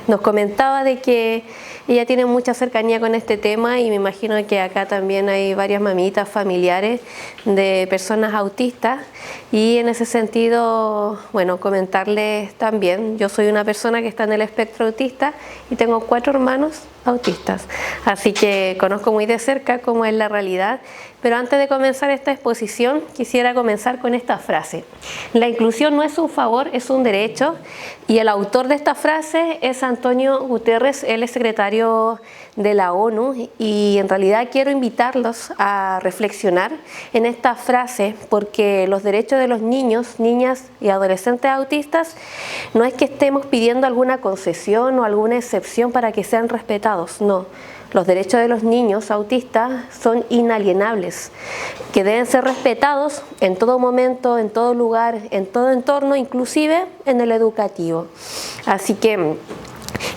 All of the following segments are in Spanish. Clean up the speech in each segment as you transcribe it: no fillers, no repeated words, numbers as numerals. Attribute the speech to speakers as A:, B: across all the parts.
A: nos comentaba de que ella tiene mucha cercanía con este tema y me imagino que acá también hay varias mamitas familiares de personas autistas y en ese sentido, bueno, comentarles también, yo soy una persona que está en el espectro autista y tengo 4 hermanos autistas, así que conozco muy de cerca cómo es la realidad. Pero antes de comenzar esta exposición, quisiera comenzar con esta frase. La inclusión no es un favor, es un derecho. Y el autor de esta frase es Antonio Guterres, él es secretario de la ONU. Y en realidad quiero invitarlos a reflexionar en esta frase, porque los derechos de los niños, niñas y adolescentes autistas no es que estemos pidiendo alguna concesión o alguna excepción para que sean respetados, no. Los derechos de los niños autistas son inalienables, que deben ser respetados en todo momento, en todo lugar, en todo entorno, inclusive en el educativo. Así que,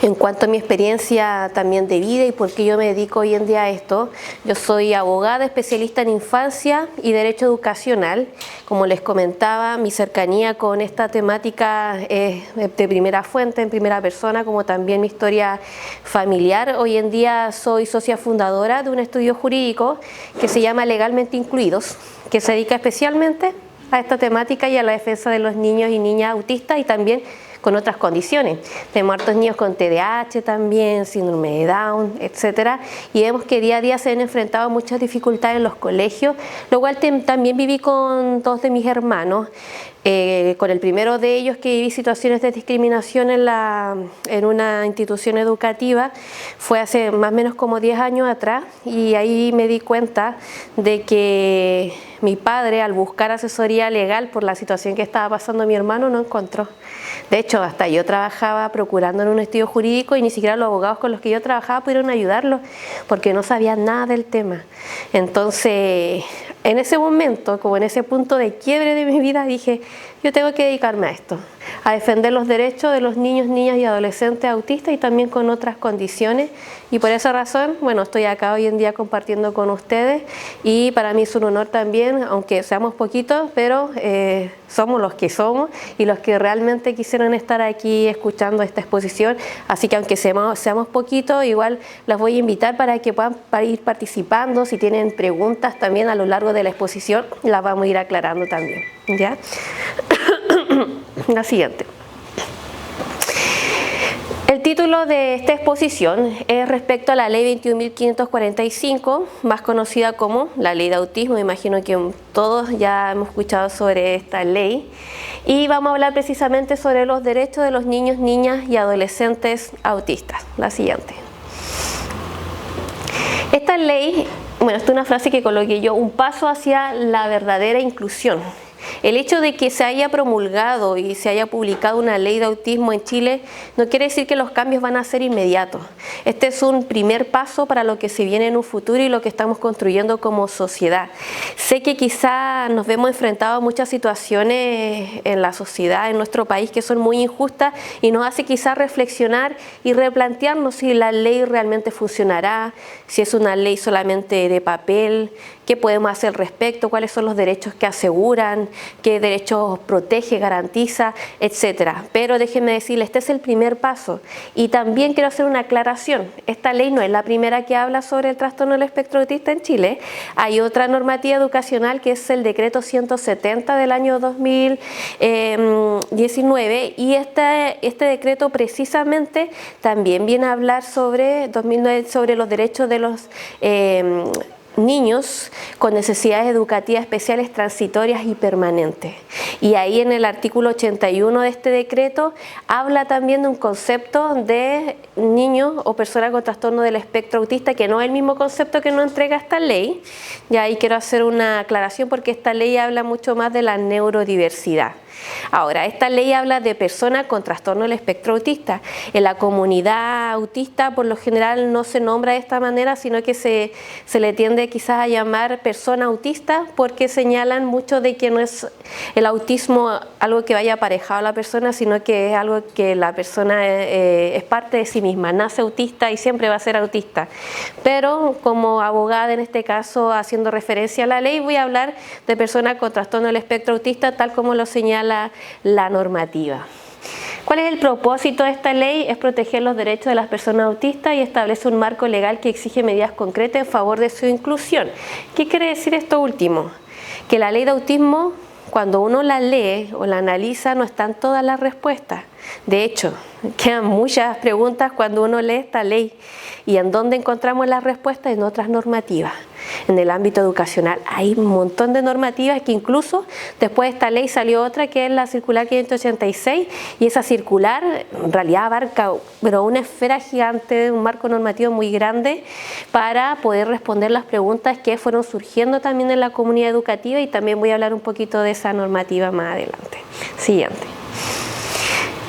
A: en cuanto a mi experiencia también de vida y por qué yo me dedico hoy en día a esto, yo soy abogada especialista en infancia y derecho educacional. Como les comentaba, mi cercanía con esta temática es de primera fuente, en primera persona, como también mi historia familiar. Hoy en día soy socia fundadora de un estudio jurídico que se llama Legalmente Incluidos, que se dedica especialmente a esta temática y a la defensa de los niños y niñas autistas y también con otras condiciones. Tenemos hartos niños con TDAH también, síndrome de Down, etcétera, y vemos que día a día se han enfrentado a muchas dificultades en los colegios, lo cual también viví con 2 de mis hermanos. Con el primero de ellos que viví situaciones de discriminación en una institución educativa, fue hace más o menos como 10 años atrás, y ahí me di cuenta de que mi padre, al buscar asesoría legal por la situación que estaba pasando mi hermano, no encontró. De hecho, hasta yo trabajaba procurando en un estudio jurídico y ni siquiera los abogados con los que yo trabajaba pudieron ayudarlo porque no sabían nada del tema. Entonces, en ese momento, como en ese punto de quiebre de mi vida, dije, yo tengo que dedicarme a esto, a defender los derechos de los niños, niñas y adolescentes autistas y también con otras condiciones. Y por esa razón, bueno, estoy acá hoy en día compartiendo con ustedes y para mí es un honor también, aunque seamos poquitos, pero somos los que somos y los que realmente quisieron estar aquí escuchando esta exposición. Así que aunque seamos poquitos, igual las voy a invitar para que puedan ir participando. Si tienen preguntas también a lo largo de la exposición, las vamos a ir aclarando también, ¿ya? La siguiente. El título de esta exposición es respecto a la ley 21.545, más conocida como la ley de autismo. Me imagino que todos ya hemos escuchado sobre esta ley. Y vamos a hablar precisamente sobre los derechos de los niños, niñas y adolescentes autistas. La siguiente. Esta ley, bueno, esta es una frase que coloqué yo, un paso hacia la verdadera inclusión. El hecho de que se haya promulgado y se haya publicado una ley de autismo en Chile no quiere decir que los cambios van a ser inmediatos. Este es un primer paso para lo que se viene en un futuro y lo que estamos construyendo como sociedad. Sé que quizá nos vemos enfrentados a muchas situaciones en la sociedad, en nuestro país, que son muy injustas y nos hace quizá reflexionar y replantearnos si la ley realmente funcionará, si es una ley solamente de papel, qué podemos hacer al respecto, cuáles son los derechos que aseguran, qué derechos protege, garantiza, etcétera. Pero déjenme decirles, este es el primer paso. Y también quiero hacer una aclaración. Esta ley no es la primera que habla sobre el trastorno del espectro autista en Chile. Hay otra normativa educacional que es el decreto 170 del año 2019 y este decreto precisamente también viene a hablar sobre 2009, sobre los derechos de los niños con necesidades educativas especiales transitorias y permanentes. Y ahí en el artículo 81 de este decreto habla también de un concepto de niños o personas con trastorno del espectro autista, que no es el mismo concepto que nos entrega esta ley. Y ahí quiero hacer una aclaración porque esta ley habla mucho más de la neurodiversidad. Ahora, esta ley habla de personas con trastorno del espectro autista. En la comunidad autista por lo general no se nombra de esta manera, sino que se le tiende quizás a llamar persona autista porque señalan mucho de que no es el autismo algo que vaya aparejado a la persona, sino que es algo que la persona es parte de sí misma, nace autista y siempre va a ser autista. Pero como abogada en este caso, haciendo referencia a la ley, voy a hablar de personas con trastorno del espectro autista tal como lo señala la normativa. ¿Cuál es el propósito de esta ley? Es proteger los derechos de las personas autistas y establece un marco legal que exige medidas concretas en favor de su inclusión. ¿Qué quiere decir esto último? Que la ley de autismo, cuando uno la lee o la analiza, no están todas las respuestas. De hecho, quedan muchas preguntas cuando uno lee esta ley. ¿Y en dónde encontramos las respuestas? En otras normativas. En el ámbito educacional hay un montón de normativas que incluso después de esta ley salió otra que es la circular 586 y esa circular en realidad abarca una esfera gigante, un marco normativo muy grande para poder responder las preguntas que fueron surgiendo también en la comunidad educativa y también voy a hablar un poquito de esa normativa más adelante. Siguiente.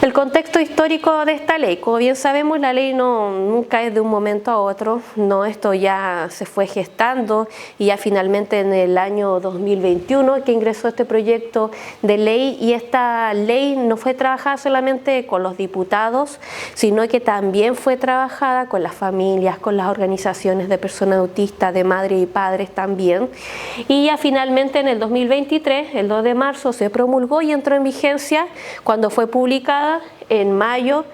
A: El contexto histórico de esta ley, como bien sabemos, la ley nunca es de un momento a otro, no, esto ya se fue gestando y ya finalmente en el año 2021 que ingresó este proyecto de ley y esta ley no fue trabajada solamente con los diputados, sino que también fue trabajada con las familias, con las organizaciones de personas autistas, de madres y padres también y ya finalmente en el 2023, el 2 de marzo, se promulgó y entró en vigencia cuando fue publicada en marzo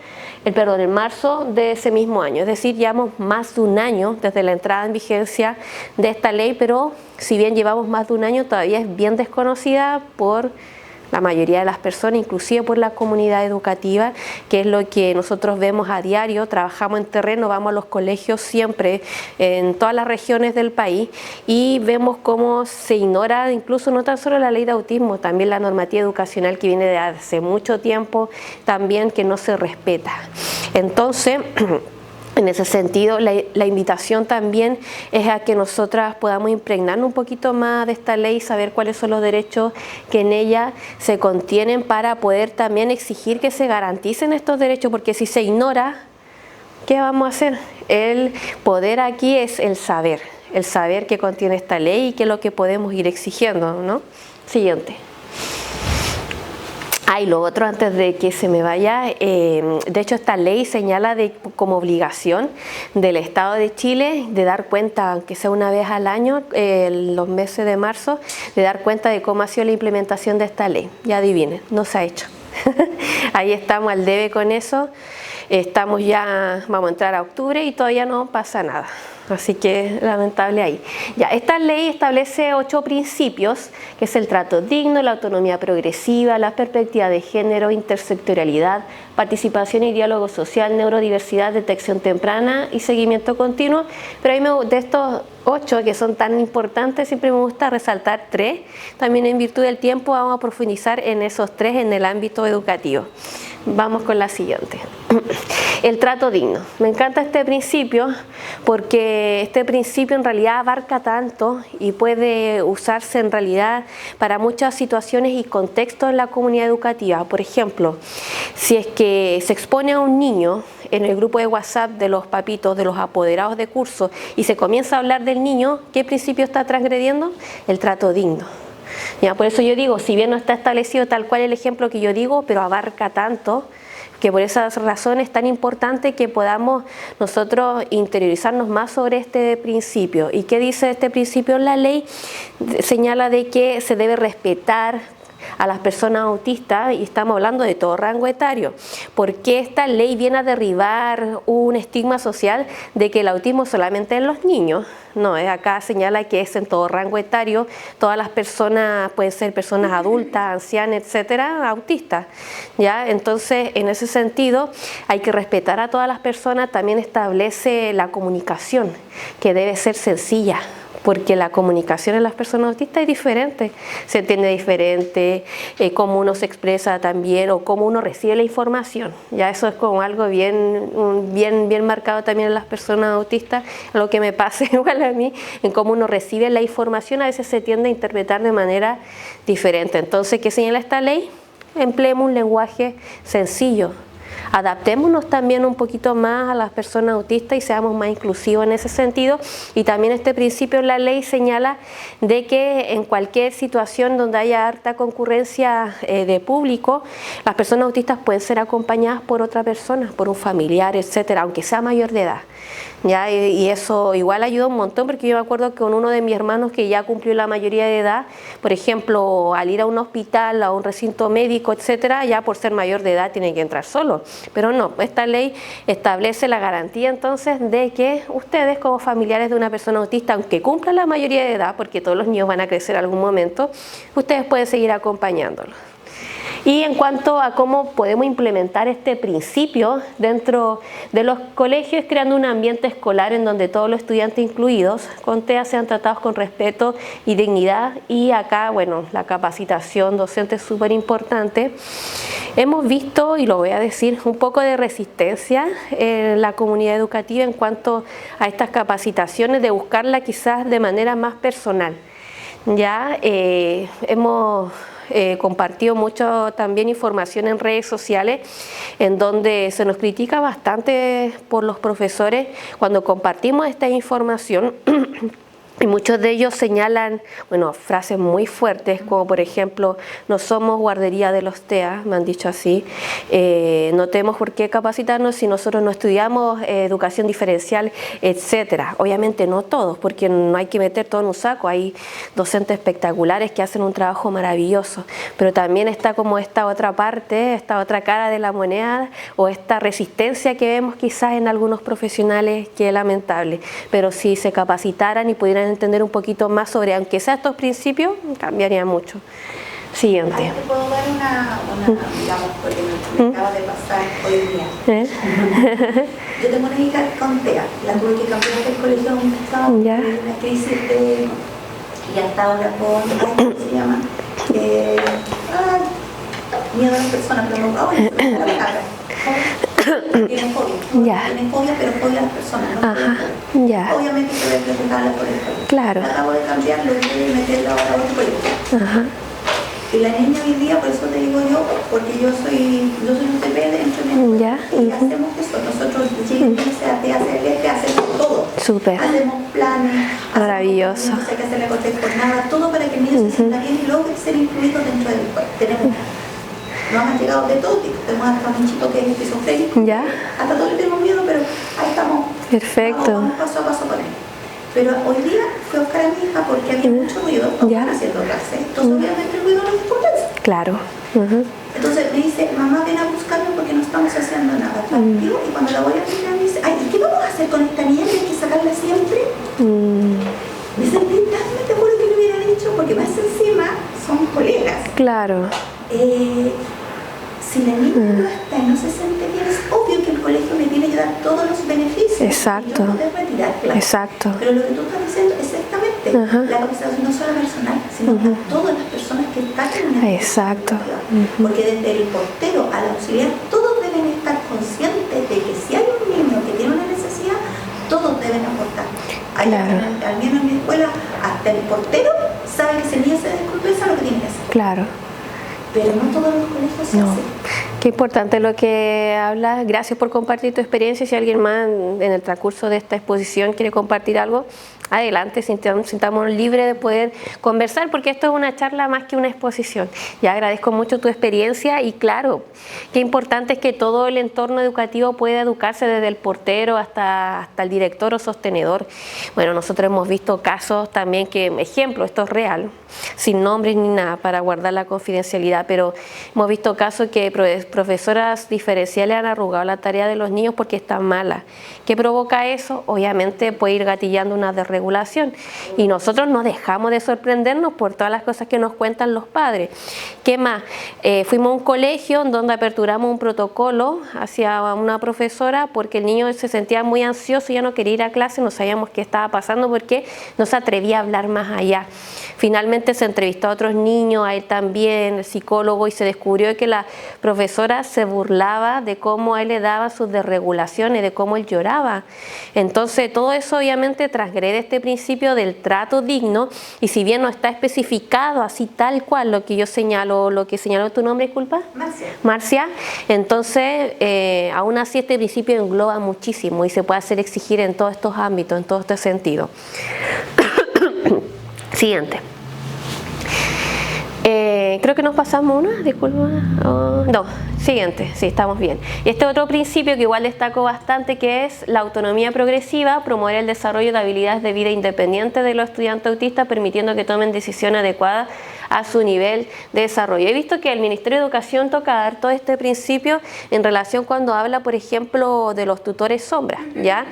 A: de ese mismo año, es decir, llevamos más de un año desde la entrada en vigencia de esta ley, pero si bien llevamos más de un año todavía es bien desconocida por la mayoría de las personas, inclusive por la comunidad educativa, que es lo que nosotros vemos a diario, trabajamos en terreno, vamos a los colegios siempre en todas las regiones del país y vemos cómo se ignora incluso no tan solo la ley de autismo, también la normativa educacional que viene de hace mucho tiempo, también que no se respeta. Entonces, en ese sentido, la invitación también es a que nosotras podamos impregnarnos un poquito más de esta ley, saber cuáles son los derechos que en ella se contienen para poder también exigir que se garanticen estos derechos, porque si se ignora, ¿qué vamos a hacer? El poder aquí es el saber que contiene esta ley y qué es lo que podemos ir exigiendo, ¿no? Siguiente. Y lo otro, antes de que se me vaya, de hecho esta ley señala como obligación del Estado de Chile de dar cuenta, aunque sea una vez al año, los meses de marzo, de dar cuenta de cómo ha sido la implementación de esta ley. Ya adivinen, no se ha hecho. Ahí estamos al debe con eso, vamos a entrar a octubre y todavía no pasa nada. Así que lamentable ahí. Ya, esta ley establece 8 principios, que es el trato digno, la autonomía progresiva, la perspectiva de género, intersectorialidad, participación y diálogo social, neurodiversidad, detección temprana y seguimiento continuo. Pero a mí de estos 8 que son tan importantes, siempre me gusta resaltar 3. También en virtud del tiempo vamos a profundizar en esos 3 en el ámbito educativo. Vamos con la siguiente. El trato digno. Me encanta este principio porque este principio en realidad abarca tanto y puede usarse en realidad para muchas situaciones y contextos en la comunidad educativa. Por ejemplo, si es que se expone a un niño en el grupo de WhatsApp de los papitos, de los apoderados de curso y se comienza a hablar del niño, ¿qué principio está transgrediendo? El trato digno. Ya, por eso yo digo, si bien no está establecido tal cual el ejemplo que yo digo, pero abarca tanto, que por esas razones es tan importante que podamos nosotros interiorizarnos más sobre este principio. ¿Y qué dice este principio en la ley? Señala de que se debe respetar a las personas autistas y estamos hablando de todo rango etario, porque esta ley viene a derribar un estigma social de que el autismo solamente es en los niños. No, acá señala que es en todo rango etario, todas las personas, pueden ser personas adultas, ancianas, etcétera, autistas, ¿ya? Entonces, en ese sentido, hay que respetar a todas las personas, también establece la comunicación, que debe ser sencilla, porque la comunicación en las personas autistas es diferente, se entiende diferente, cómo uno se expresa también o cómo uno recibe la información. Ya eso es como algo bien marcado también en las personas autistas, lo que me pasa igual a mí, en cómo uno recibe la información a veces se tiende a interpretar de manera diferente. Entonces, ¿qué señala esta ley? Empleemos un lenguaje sencillo, adaptémonos también un poquito más a las personas autistas y seamos más inclusivos en ese sentido. Y también este principio en la ley señala de que en cualquier situación donde haya harta concurrencia de público, las personas autistas pueden ser acompañadas por otra persona, por un familiar, etcétera, aunque sea mayor de edad. ¿Ya? Y eso igual ayuda un montón, porque yo me acuerdo que con uno de mis hermanos que ya cumplió la mayoría de edad, por ejemplo, al ir a un hospital, a un recinto médico, etcétera, ya por ser mayor de edad tiene que entrar solo. Pero no, esta ley establece la garantía entonces de que ustedes como familiares de una persona autista, aunque cumplan la mayoría de edad, porque todos los niños van a crecer en algún momento, ustedes pueden seguir acompañándolos. Y en cuanto a cómo podemos implementar este principio dentro de los colegios, creando un ambiente escolar en donde todos los estudiantes incluidos con TEA sean tratados con respeto y dignidad. Y acá, bueno, la capacitación docente es súper importante. Hemos visto, y lo voy a decir, un poco de resistencia en la comunidad educativa en cuanto a estas capacitaciones, de buscarla quizás de manera más personal. Ya hemos compartido mucho también información en redes sociales en donde se nos critica bastante por los profesores cuando compartimos esta información. Y muchos de ellos señalan, bueno, frases muy fuertes, como por ejemplo, no somos guardería de los TEA, me han dicho así, no tenemos por qué capacitarnos si nosotros no estudiamos educación diferencial, etcétera. Obviamente no todos, porque no hay que meter todo en un saco, hay docentes espectaculares que hacen un trabajo maravilloso, pero también está como esta otra parte, esta otra cara de la moneda, o esta resistencia que vemos quizás en algunos profesionales, que es lamentable. Pero si se capacitaran y pudieran entender un poquito más sobre, aunque sea estos principios, cambiaría mucho. Siguiente.
B: Ahí te puedo dar una digamos, porque me acaba de pasar hoy día. Yo tengo una hija con TEA, la tuve que cambiar del colegio donde estaba, una crisis de, y hasta ahora con, ¿cómo se llama? Miedo a las personas, pero no, ahora la cara. Tienen fobia, tienen fobia, pero fobia a las personas, ¿no? Obviamente se debe presentarla por el colegio.
A: Claro.
B: Acabo de cambiarlo y meterla ahora a otro colegio. Y la niña hoy día, por eso te digo yo, porque yo soy un TP de entrenamiento, y hacemos eso. Nosotros hacemos todo.
A: Súper.
B: Hacemos planes,
A: maravilloso.
B: Hay que hacerle corte por nada, todo para que el niño se sienta bien y logre ser incluido dentro del cuerpo. Tenemos nos han llegado de todo tipo, tenemos hasta un chico que es esquizofrénico, hasta todos le tenemos miedo, pero ahí estamos.
A: Perfecto.
B: Vamos paso a paso con él. Pero hoy día fui a buscar a mi hija porque había mucho ruido, estamos haciendo clase, entonces obviamente el ruido no es importante.
A: Claro.
B: Entonces me dice, mamá, ven a buscarme porque no estamos haciendo nada. Y cuando la voy a mirar me dice, ay, ¿y qué vamos a hacer con esta niña? ¿Hay que sacarla siempre? Me sentí tan, te juro que le hubiera dicho, porque más encima son colegas.
A: Claro.
B: Si la niña no está y no se siente bien, es obvio que el colegio me tiene que dar todos los beneficios.
A: Exacto.
B: Y yo poder retirar clases.
A: Exacto.
B: Pero lo que tú estás diciendo, exactamente, la capacitación no solo personal, sino a todas las personas que están en el
A: Exacto.
B: Porque desde el portero al auxiliar, todos deben estar conscientes de que si hay un niño que tiene una necesidad, todos deben aportar. Al menos en mi escuela, hasta el portero sabe que si el niño se disculpa, sabe lo que tiene que hacer.
A: Claro.
B: Pero no todos los colegios se hacen.
A: Qué importante lo que hablas. Gracias por compartir tu experiencia. Si alguien más en el transcurso de esta exposición quiere compartir algo, adelante, sintamos libres de poder conversar, porque esto es una charla más que una exposición. Ya agradezco mucho tu experiencia y claro, qué importante es que todo el entorno educativo pueda educarse desde el portero hasta el director o sostenedor. Bueno, nosotros hemos visto casos también que, ejemplo, esto es real, sin nombres ni nada para guardar la confidencialidad, pero hemos visto casos que profesoras diferenciales han arrugado la tarea de los niños porque está mala. ¿Qué provoca eso? Obviamente puede ir gatillando una desregulación y nosotros no dejamos de sorprendernos por todas las cosas que nos cuentan los padres. ¿Qué más? Fuimos a un colegio donde aperturamos un protocolo hacia una profesora porque el niño se sentía muy ansioso y ya no quería ir a clase, no sabíamos qué estaba pasando porque no se atrevía a hablar más allá. Finalmente se entrevistó a otros niños, a él también, el psicólogo, y se descubrió que la profesora se burlaba de cómo a él le daba sus desregulaciones, de cómo él lloraba. Entonces todo eso obviamente transgrede este principio del trato digno, y si bien no está especificado así tal cual lo que yo señalo, lo que señaló tu nombre, disculpa, Marcia, entonces aún así este principio engloba muchísimo y se puede hacer exigir en todos estos ámbitos, en todo este sentido. Siguiente. Creo que nos pasamos una, disculpa. No, siguiente, sí, estamos bien. Y este otro principio que igual destaco bastante, que es la autonomía progresiva, promover el desarrollo de habilidades de vida independiente de los estudiantes autistas, permitiendo que tomen decisiones adecuadas a su nivel de desarrollo. He visto que el Ministerio de Educación toca dar todo este principio en relación cuando habla, por ejemplo, de los tutores sombra, ¿ya?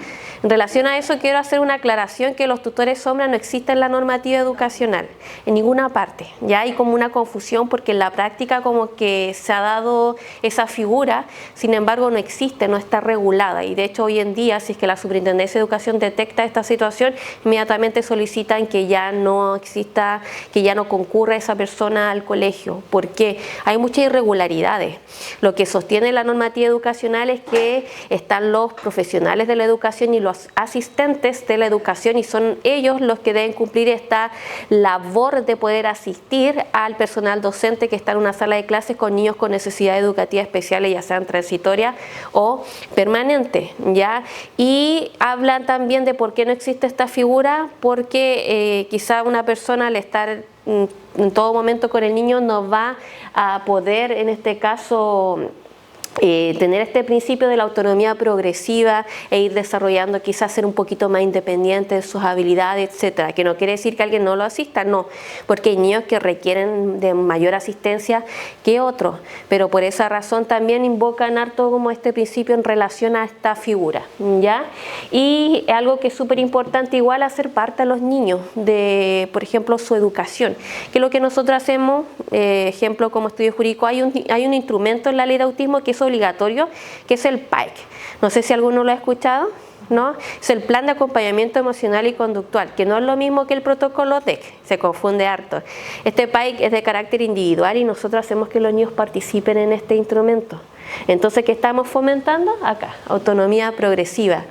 A: En relación a eso quiero hacer una aclaración que los tutores sombra no existen en la normativa educacional, en ninguna parte. Ya hay como una confusión porque en la práctica como que se ha dado esa figura, sin embargo no existe, no está regulada, y de hecho hoy en día si es que la Superintendencia de Educación detecta esta situación, inmediatamente solicitan que ya no exista, que ya no concurra esa persona al colegio, porque hay muchas irregularidades. Lo que sostiene la normativa educacional es que están los profesionales de la educación y los asistentes de la educación, y son ellos los que deben cumplir esta labor de poder asistir al personal docente que está en una sala de clases con niños con necesidades educativas especiales, ya sean transitorias o permanentes, ¿ya? Y hablan también de por qué no existe esta figura, porque quizá una persona al estar en todo momento con el niño no va a poder, en este caso, tener este principio de la autonomía progresiva e ir desarrollando, quizás ser un poquito más independiente de sus habilidades, etcétera. Que no quiere decir que alguien no lo asista, no, porque hay niños que requieren de mayor asistencia que otros, pero por esa razón también invocan harto como este principio en relación a esta figura, ¿ya? Y algo que es súper importante igual, hacer parte a los niños de, por ejemplo, su educación, que es lo que nosotros hacemos, ejemplo como estudio jurídico, hay un instrumento en la ley de autismo que es obligatorio, que es el PAEC. No sé si alguno lo ha escuchado, ¿no? Es el Plan de Acompañamiento Emocional y Conductual, que no es lo mismo que el protocolo TEC, se confunde harto. Este PAEC es de carácter individual y nosotros hacemos que los niños participen en este instrumento. Entonces, ¿qué estamos fomentando? Acá, autonomía progresiva.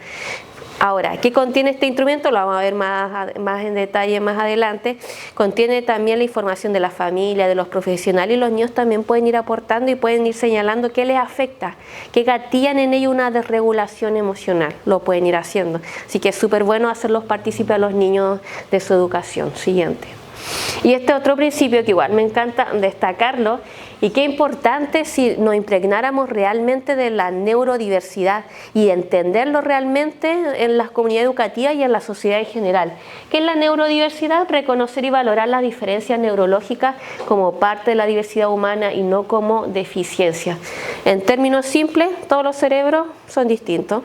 A: Ahora, ¿qué contiene este instrumento? Lo vamos a ver más en detalle más adelante. Contiene también la información de la familia, de los profesionales, y los niños también pueden ir aportando y pueden ir señalando qué les afecta, qué gatillan en ellos una desregulación emocional, lo pueden ir haciendo. Así que es súper bueno hacerlos partícipes a los niños de su educación. Siguiente. Y este otro principio que igual me encanta destacarlo, y qué importante si nos impregnáramos realmente de la neurodiversidad y entenderlo realmente en las comunidades educativas y en la sociedad en general. ¿Qué es la neurodiversidad? Reconocer y valorar las diferencias neurológicas como parte de la diversidad humana y no como deficiencia. En términos simples, todos los cerebros son distintos.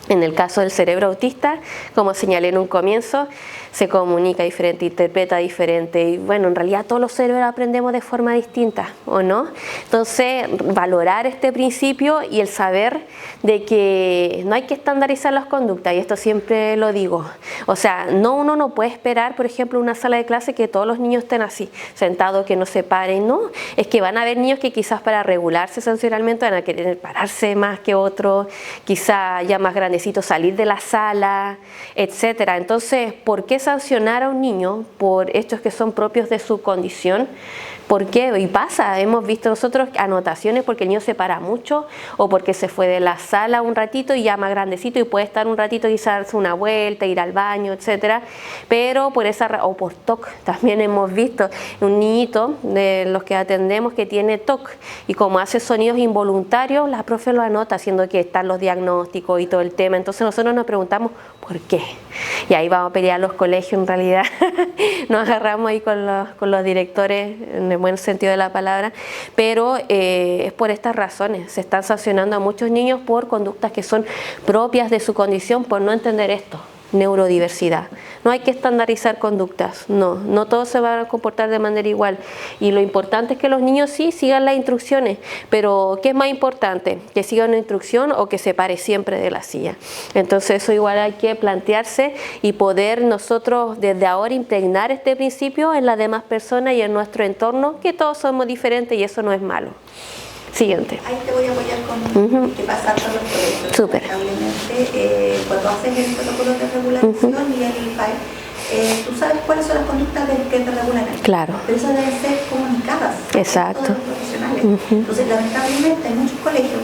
A: En el caso del cerebro autista, como señalé en un comienzo, se comunica diferente, interpreta diferente, y bueno, en realidad todos los cerebros aprendemos de forma distinta, ¿o no? Entonces, valorar este principio y el saber de que no hay que estandarizar las conductas, y esto siempre lo digo. O sea, uno no puede esperar, por ejemplo, en una sala de clase que todos los niños estén así, sentados, que no se paren, no. Es que van a haber niños que quizás para regularse sensorialmente van a querer pararse más que otros, quizás ya más grandecitos salir de la sala, etcétera. Entonces, ¿por qué sancionar a un niño por hechos que son propios de su condición? ¿Por qué? Y pasa, hemos visto nosotros anotaciones porque el niño se para mucho o porque se fue de la sala un ratito y ya más grandecito y puede estar un ratito, quizás darse una vuelta, ir al baño, etcétera. Pero por esa o por TOC también hemos visto un niñito de los que atendemos que tiene TOC, y como hace sonidos involuntarios, la profe lo anota, haciendo que están los diagnósticos y todo el tema. Entonces nosotros nos preguntamos ¿por qué? Y ahí vamos a pelear a los colegios en realidad. Nos agarramos ahí con los directores en el buen sentido de la palabra, pero es por estas razones. Se están sancionando a muchos niños por conductas que son propias de su condición por no entender esto. Neurodiversidad. No hay que estandarizar conductas, no todos se van a comportar de manera igual, y lo importante es que los niños sí sigan las instrucciones, pero ¿qué es más importante? ¿Que sigan una instrucción o que se pare siempre de la silla? Entonces eso igual hay que plantearse y poder nosotros desde ahora impregnar este principio en las demás personas y en nuestro entorno, que todos somos diferentes y eso no es malo. Siguiente.
B: Ahí te voy a apoyar con que pasa todos los colegios.
A: Súper.
B: Lamentablemente, cuando haces el protocolo de regularización y el IFAE, tú sabes cuáles son las conductas que te regulan.
A: Claro.
B: Pero eso deben ser comunicadas.
A: Exacto.
B: A todos los profesionales. Entonces, lamentablemente, hay muchos colegios,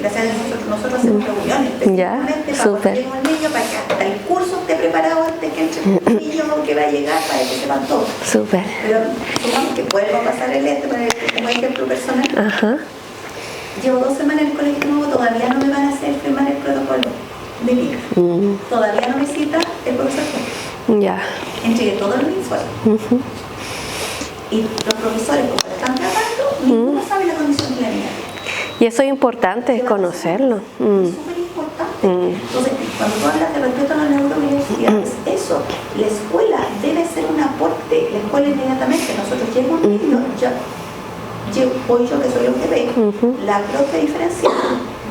B: gracias a nosotros hacemos reuniones, específicamente para cuando llegue un niño, para que hasta el curso esté preparado antes que entre un niño que va a llegar, para que sepan todo.
A: Súper.
B: Pero supongamos que vuelva a pasar el como ejemplo personal.
A: Ajá.
B: Llevo 2 semanas en el colegio nuevo, todavía no me van a hacer firmar el protocolo de PIC. Todavía no me cita el profesor.
A: Ya.
B: Entregué todos los informes. Y los profesores, como lo están tratando, ninguno sabe la condición de la niña.
A: Y eso es importante, es conocerlo.
B: Es súper importante. Entonces, cuando tú hablas de respeto a la neurodiversidad, es eso. La escuela debe ser un aporte. La escuela inmediatamente, nosotros llegamos un niño, hoy yo que soy OGB, la profe diferencial,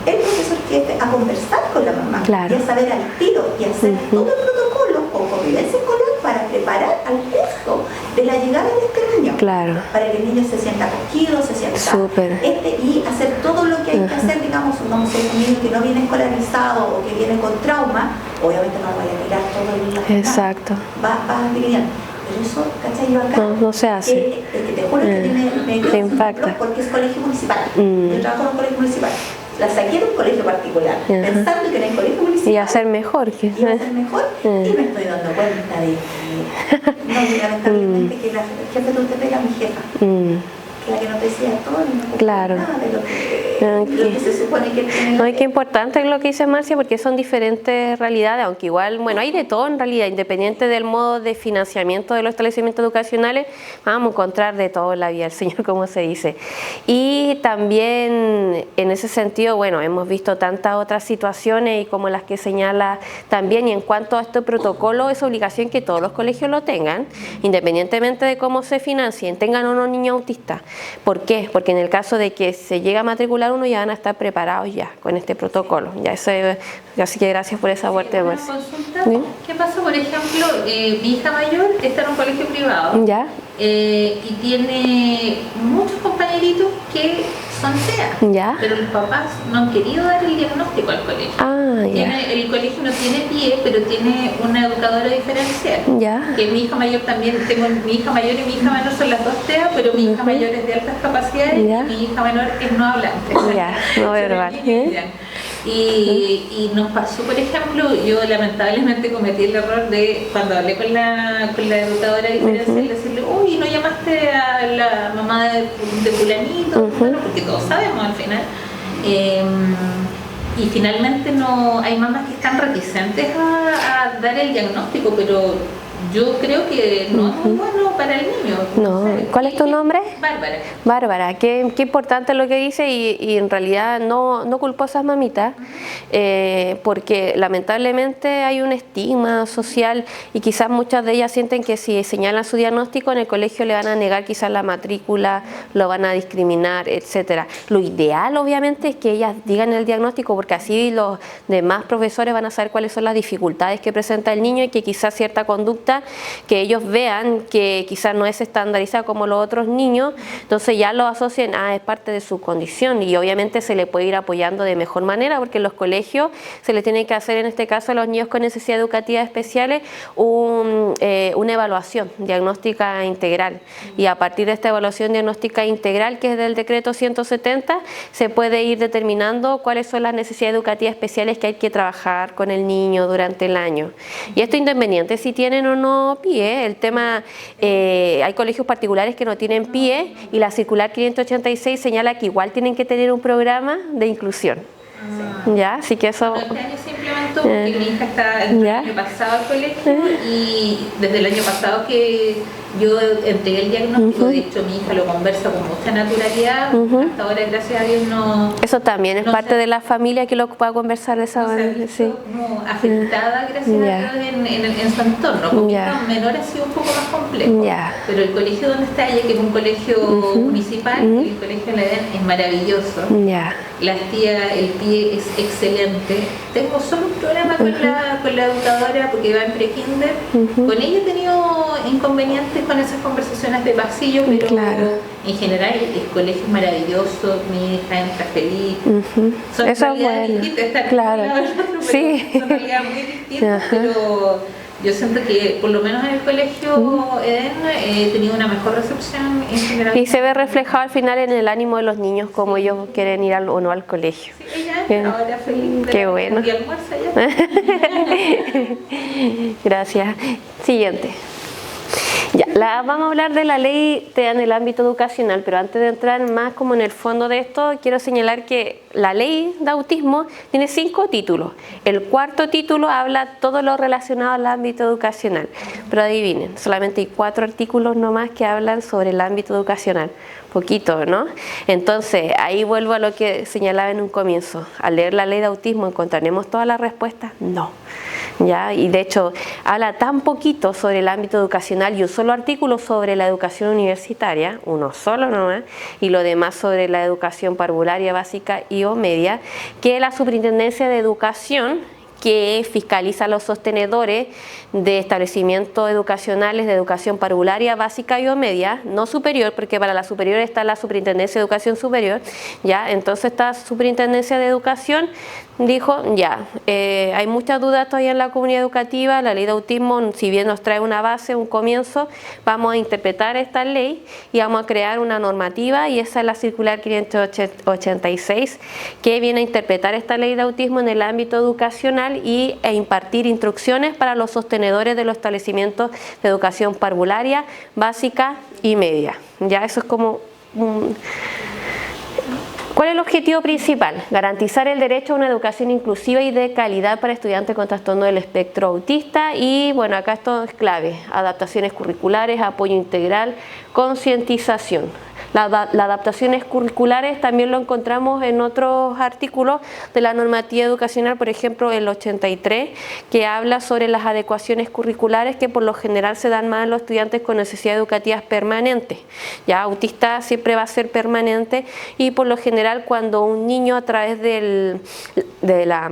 B: el profesor que a conversar con la mamá,
A: claro.
B: y a saber al tiro y hacer todo el protocolo o convivencia escolar para preparar al curso de la llegada de este niño,
A: claro.
B: para que el niño se sienta acogido, se sienta y hacer todo lo que hay que hacer, digamos, vamos a un niño que no viene escolarizado o que viene con trauma, obviamente no lo vaya a mirar todo el día.
A: Exacto.
B: Va a mirar. Pero eso, ¿cachai? Yo acá,
A: no se hace.
B: Que te juro que me
A: impacta.
B: Porque es colegio municipal. Yo trabajo en un colegio municipal. La saqué de un colegio particular, pensando que era el colegio municipal.
A: Y hacer mejor.
B: Y me estoy dando cuenta de que, lamentablemente, que la jefe de usted era mi jefa. Que la que nos decía todo y no
A: claro.
B: nada de lo que se supone que tiene.
A: No, y qué importante es lo que dice Marcia, porque son diferentes realidades, aunque igual, bueno, hay de todo en realidad, independiente del modo de financiamiento de los establecimientos educacionales, vamos a encontrar de todo en la vida del Señor, como se dice. Y también, en ese sentido, bueno, hemos visto tantas otras situaciones y como las que señala también, y en cuanto a este protocolo, es obligación que todos los colegios lo tengan, independientemente de cómo se financien, tengan o no niños autistas. ¿Por qué? Porque en el caso de que se llegue a matricular uno, ya van a estar preparados ya con este protocolo. Ya eso es, así que gracias por esa aporte.
C: Una consulta. ¿Sí? ¿Qué pasa, por ejemplo, mi hija mayor está en un colegio privado?
A: ¿Ya?
C: Y tiene muchos compañeritos que son TEA,
A: ¿ya?
C: Pero los papás no han querido dar el diagnóstico al colegio. El colegio no tiene PIE, pero tiene una educadora diferencial.
A: ¿Ya?
C: Que mi hija mayor también, tengo mi hija mayor y mi hija menor son las dos TEA, pero mi hija mayor es de altas capacidades y mi hija menor es no hablante.
A: No verbal.
C: Y nos pasó, por ejemplo, yo lamentablemente cometí el error de, cuando hablé con la educadora diferencial, decirle, uy, ¿no llamaste a la mamá de fulanito? Bueno, porque todos sabemos al final. Y finalmente no hay mamás que están reticentes a dar el diagnóstico, pero yo creo que no es muy bueno para el niño.
A: No. ¿Cuál es tu nombre?
C: Bárbara.
A: Bárbara, qué importante lo que dice y en realidad no culpo a esas mamitas, porque lamentablemente hay un estigma social y quizás muchas de ellas sienten que si señalan su diagnóstico en el colegio le van a negar quizás la matrícula, lo van a discriminar, etcétera. Lo ideal obviamente es que ellas digan el diagnóstico, porque así los demás profesores van a saber cuáles son las dificultades que presenta el niño y que quizás cierta conducta que ellos vean que quizás no es estandarizada como los otros niños, entonces ya lo asocian es parte de su condición y obviamente se le puede ir apoyando de mejor manera, porque en los colegios se les tiene que hacer, en este caso a los niños con necesidades educativas especiales, una evaluación diagnóstica integral, y a partir de esta evaluación diagnóstica integral, que es del decreto 170, se puede ir determinando cuáles son las necesidades educativas especiales que hay que trabajar con el niño durante el año, y esto independiente si tienen o no PIE. El tema, hay colegios particulares que no tienen PIE y la circular 586 señala que igual tienen que tener un programa de inclusión. ¿Ya? Así que eso...
C: Este año se implementó porque mi hija está el año pasado al colegio y desde el año pasado que yo entregué el diagnóstico, de hecho mi hija lo conversa con mucha naturalidad, hasta ahora gracias a Dios no...
A: Eso también es parte de la familia que lo pueda conversar de esa manera.
C: No afectada gracias a Dios en su entorno, porque el menor ha sido un poco más complejo, pero el colegio donde está ella, que es un colegio municipal, el colegio en la EDEN es maravilloso, las tías, el PIE es excelente. Tengo solo un problema con la con la educadora, porque iba en pre-kinder, con ella he tenido inconvenientes con esas conversaciones de pasillo, pero en general el colegio es maravilloso, mi hija entra feliz. Son
A: eso es
C: bueno.
A: Claro.
C: Sí. Son realidades muy distintas, pero yo siento que por lo menos en el colegio Eden he tenido una mejor recepción en general.
A: Y se ve reflejado al final en el ánimo de los niños, como ellos quieren ir o no al colegio.
C: Sí, ella ahora feliz.
A: Qué bueno.
C: Y almuerza ya.
A: Gracias. Siguiente. Ya, vamos a hablar de la ley en el ámbito educacional, pero antes de entrar más como en el fondo de esto, quiero señalar que la ley de autismo tiene 5 títulos. El 4.º título habla todo lo relacionado al ámbito educacional, pero adivinen, solamente hay 4 artículos nomás que hablan sobre el ámbito educacional. Poquito, ¿no? Entonces, ahí vuelvo a lo que señalaba en un comienzo. Al leer la ley de autismo, ¿encontraremos todas las respuestas? No. ¿Ya? Y de hecho, habla tan poquito sobre el ámbito educacional y un solo artículo sobre la educación universitaria, uno solo nomás, y lo demás sobre la educación parvularia básica y o media, que la Superintendencia de Educación, que fiscaliza a los sostenedores de establecimientos educacionales de educación parvularia básica y o media, no superior, porque para la superior está la Superintendencia de Educación Superior, ya, entonces esta Superintendencia de Educación dijo, ya, hay muchas dudas todavía en la comunidad educativa, la ley de autismo, si bien nos trae una base, un comienzo, vamos a interpretar esta ley y vamos a crear una normativa, y esa es la circular 586, que viene a interpretar esta ley de autismo en el ámbito educacional e impartir instrucciones para los sostenedores de los establecimientos de educación parvularia, básica y media. Ya, eso es como ¿cuál es el objetivo principal? Garantizar el derecho a una educación inclusiva y de calidad para estudiantes con trastorno del espectro autista. Y bueno, acá esto es clave: adaptaciones curriculares, apoyo integral, concientización. Las adaptaciones curriculares también lo encontramos en otros artículos de la normativa educacional, por ejemplo el 83, que habla sobre las adecuaciones curriculares que por lo general se dan más a los estudiantes con necesidades educativas permanentes. Ya, autista siempre va a ser permanente, y por lo general cuando un niño a través de la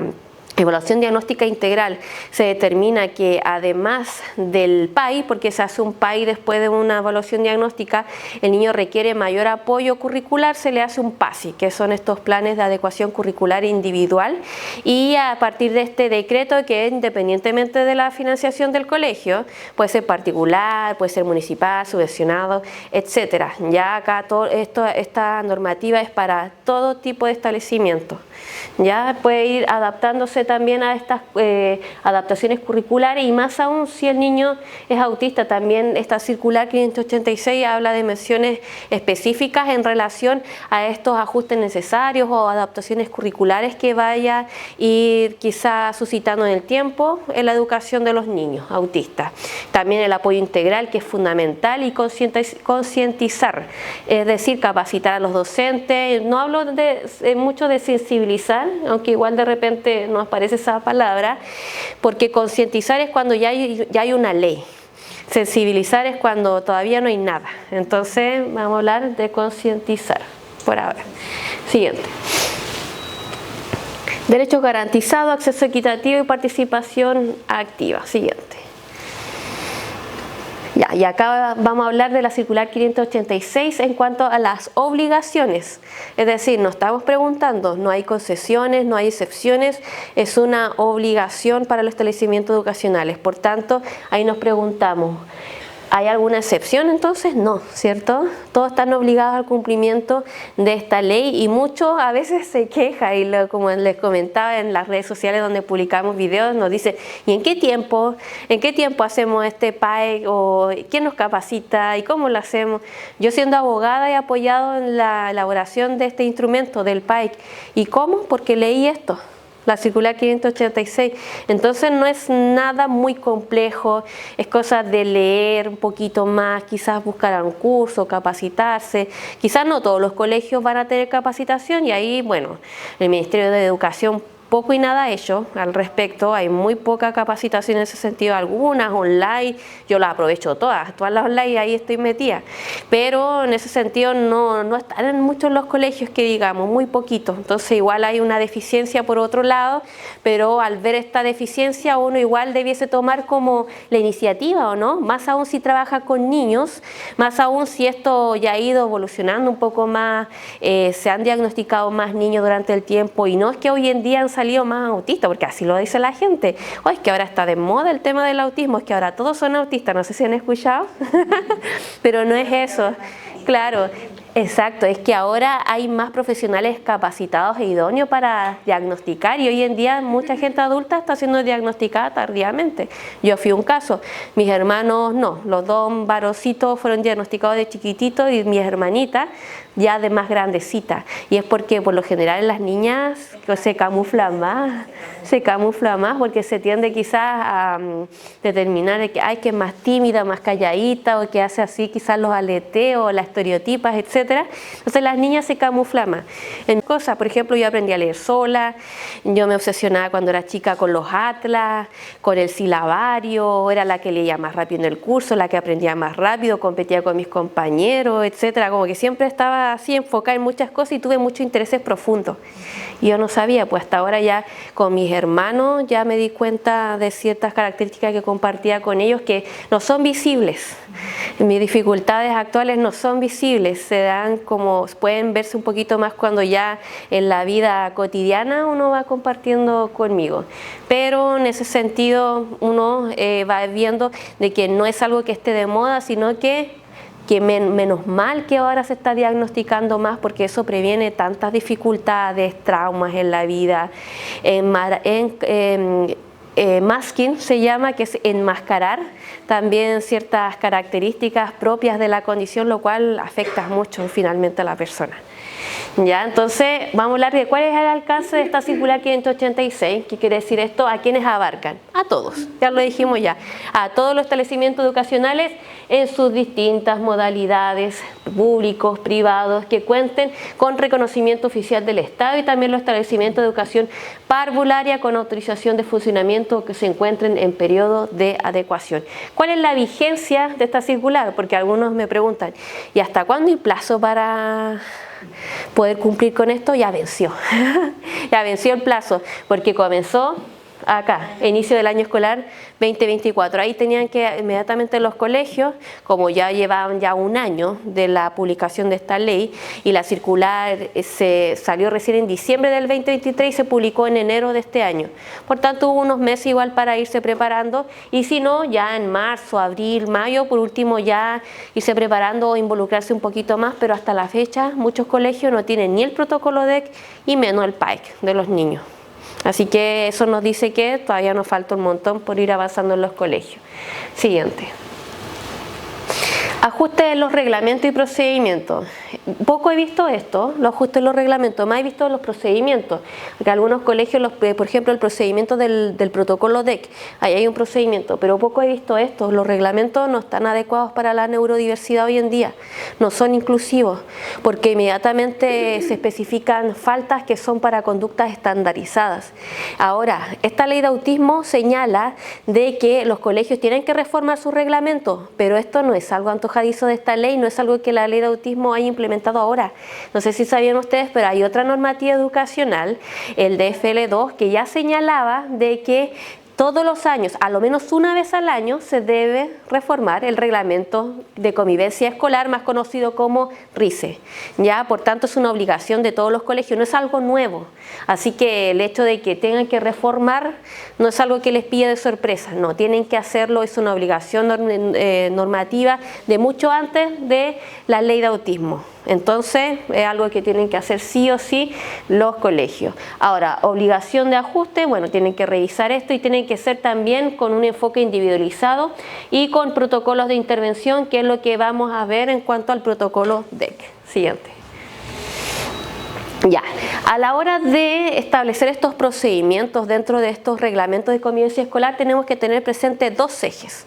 A: evaluación diagnóstica integral se determina que además del PAI, porque se hace un PAI después de una evaluación diagnóstica, el niño requiere mayor apoyo curricular, se le hace un PASI, que son estos planes de adecuación curricular individual, y a partir de este decreto, que independientemente de la financiación del colegio, puede ser particular, puede ser municipal, subvencionado, etcétera. Ya acá esta normativa es para todo tipo de establecimiento. Ya puede ir adaptándose también a estas adaptaciones curriculares, y más aún si el niño es autista. También esta circular 586 habla de menciones específicas en relación a estos ajustes necesarios o adaptaciones curriculares que vaya a ir quizá suscitando en el tiempo en la educación de los niños autistas. También el apoyo integral, que es fundamental, y concientizar, es decir, capacitar a los docentes. No hablo mucho de sensibilizar, aunque igual de repente nos aparece esa palabra, porque concientizar es cuando ya hay una ley. Sensibilizar es cuando todavía no hay nada. Entonces vamos a hablar de concientizar por ahora. Siguiente. Derechos garantizados, acceso equitativo y participación activa. Siguiente. Ya, y acá vamos a hablar de la circular 586 en cuanto a las obligaciones. Es decir, nos estamos preguntando, no hay concesiones, no hay excepciones, es una obligación para los establecimientos educacionales. Por tanto, ahí nos preguntamos, ¿hay alguna excepción entonces? No, ¿cierto? Todos están obligados al cumplimiento de esta ley, y muchos a veces se quejan, y como les comentaba en las redes sociales donde publicamos videos, nos dicen, ¿y en qué tiempo hacemos este PAE? ¿O quién nos capacita? ¿Y cómo lo hacemos? Yo, siendo abogada, he apoyado en la elaboración de este instrumento del PAE. ¿Y cómo? Porque leí esto, la circular 586. Entonces no es nada muy complejo, es cosa de leer un poquito más, quizás buscar un curso, capacitarse. Quizás no todos los colegios van a tener capacitación, y ahí, bueno, el Ministerio de Educación poco y nada hecho al respecto, hay muy poca capacitación en ese sentido, algunas online, yo las aprovecho todas las online, ahí estoy metida, pero en ese sentido no están en muchos los colegios que digamos, muy poquitos, entonces igual hay una deficiencia por otro lado, pero al ver esta deficiencia uno igual debiese tomar como la iniciativa, ¿o no? Más aún si trabaja con niños, más aún si esto ya ha ido evolucionando un poco más, se han diagnosticado más niños durante el tiempo y no es que hoy en día han salido más autistas, porque así lo dice la gente, oh, es que ahora está de moda el tema del autismo, es que ahora todos son autistas, no sé si han escuchado, pero no es eso, claro. Exacto, es que ahora hay más profesionales capacitados e idóneos para diagnosticar y hoy en día mucha gente adulta está siendo diagnosticada tardíamente. Yo fui un caso, mis hermanos no, los dos varoncitos fueron diagnosticados de chiquititos y mis hermanitas ya de más grandecitas. Y es porque por lo general en las niñas se camufla más porque se tiende quizás a determinar que hay que es más tímida, más calladita o que hace así quizás los aleteos, las estereotipas, etc. Entonces las niñas se camuflan más. En cosas, por ejemplo, yo aprendí a leer sola, yo me obsesionaba cuando era chica con los atlas, con el silabario, era la que leía más rápido en el curso, la que aprendía más rápido, competía con mis compañeros, etc. Como que siempre estaba así enfocada en muchas cosas y tuve muchos intereses profundos. Y yo no sabía, pues hasta ahora ya con mis hermanos ya me di cuenta de ciertas características que compartía con ellos que no son visibles. Mis dificultades actuales no son visibles, se dan como, pueden verse un poquito más cuando ya en la vida cotidiana uno va compartiendo conmigo. Pero en ese sentido uno va viendo de que no es algo que esté de moda, sino que menos mal que ahora se está diagnosticando más porque eso previene tantas dificultades, traumas en la vida. Masking se llama, que es enmascarar también ciertas características propias de la condición, lo cual afecta mucho finalmente a la persona. Ya, entonces vamos a hablar de cuál es el alcance de esta circular 586. ¿Qué quiere decir esto? ¿A quiénes abarcan? A todos, ya lo dijimos ya, a todos los establecimientos educacionales en sus distintas modalidades, públicos, privados, que cuenten con reconocimiento oficial del Estado y también los establecimientos de educación parvularia con autorización de funcionamiento que se encuentren en periodo de adecuación. ¿Cuál es la vigencia de esta circular? Porque algunos me preguntan, ¿y hasta cuándo hay plazo para poder cumplir con esto? Ya venció, ya venció el plazo, porque comenzó acá, inicio del año escolar 2024. Ahí tenían que inmediatamente los colegios, como ya llevaban ya un año de la publicación de esta ley y la circular se salió recién en diciembre del 2023 y se publicó en enero de este año. Por tanto hubo unos meses igual para irse preparando y si no, ya en marzo, abril, mayo, por último ya irse preparando o involucrarse un poquito más, pero hasta la fecha muchos colegios no tienen ni el protocolo DEC y menos el PAEC de los niños. Así que eso nos dice que todavía nos falta un montón por ir avanzando en los colegios. Siguiente. Ajuste de los reglamentos y procedimientos. Poco he visto esto, los ajustes de los reglamentos, más he visto los procedimientos. Porque algunos colegios, por ejemplo, el procedimiento del protocolo DEC, ahí hay un procedimiento, pero poco he visto esto. Los reglamentos no están adecuados para la neurodiversidad hoy en día, no son inclusivos, porque inmediatamente se especifican faltas que son para conductas estandarizadas. Ahora, esta ley de autismo señala de que los colegios tienen que reformar sus reglamentos, pero esto no es algo antojadizo de esta ley, no es algo que la ley de autismo haya implementado ahora. No sé si sabían ustedes, pero hay otra normativa educacional, el DFL2, que ya señalaba de que todos los años, a lo menos una vez al año, se debe reformar el reglamento de convivencia escolar, más conocido como RICE. Ya, por tanto, es una obligación de todos los colegios, no es algo nuevo. Así que el hecho de que tengan que reformar no es algo que les pille de sorpresa, no, tienen que hacerlo, es una obligación normativa de mucho antes de la ley de autismo. Entonces, es algo que tienen que hacer sí o sí los colegios. Ahora, obligación de ajuste, bueno, tienen que revisar esto y tienen que ser también con un enfoque individualizado y con protocolos de intervención, que es lo que vamos a ver en cuanto al protocolo DEC. Siguiente. Ya, a la hora de establecer estos procedimientos dentro de estos reglamentos de convivencia escolar tenemos que tener presente dos ejes.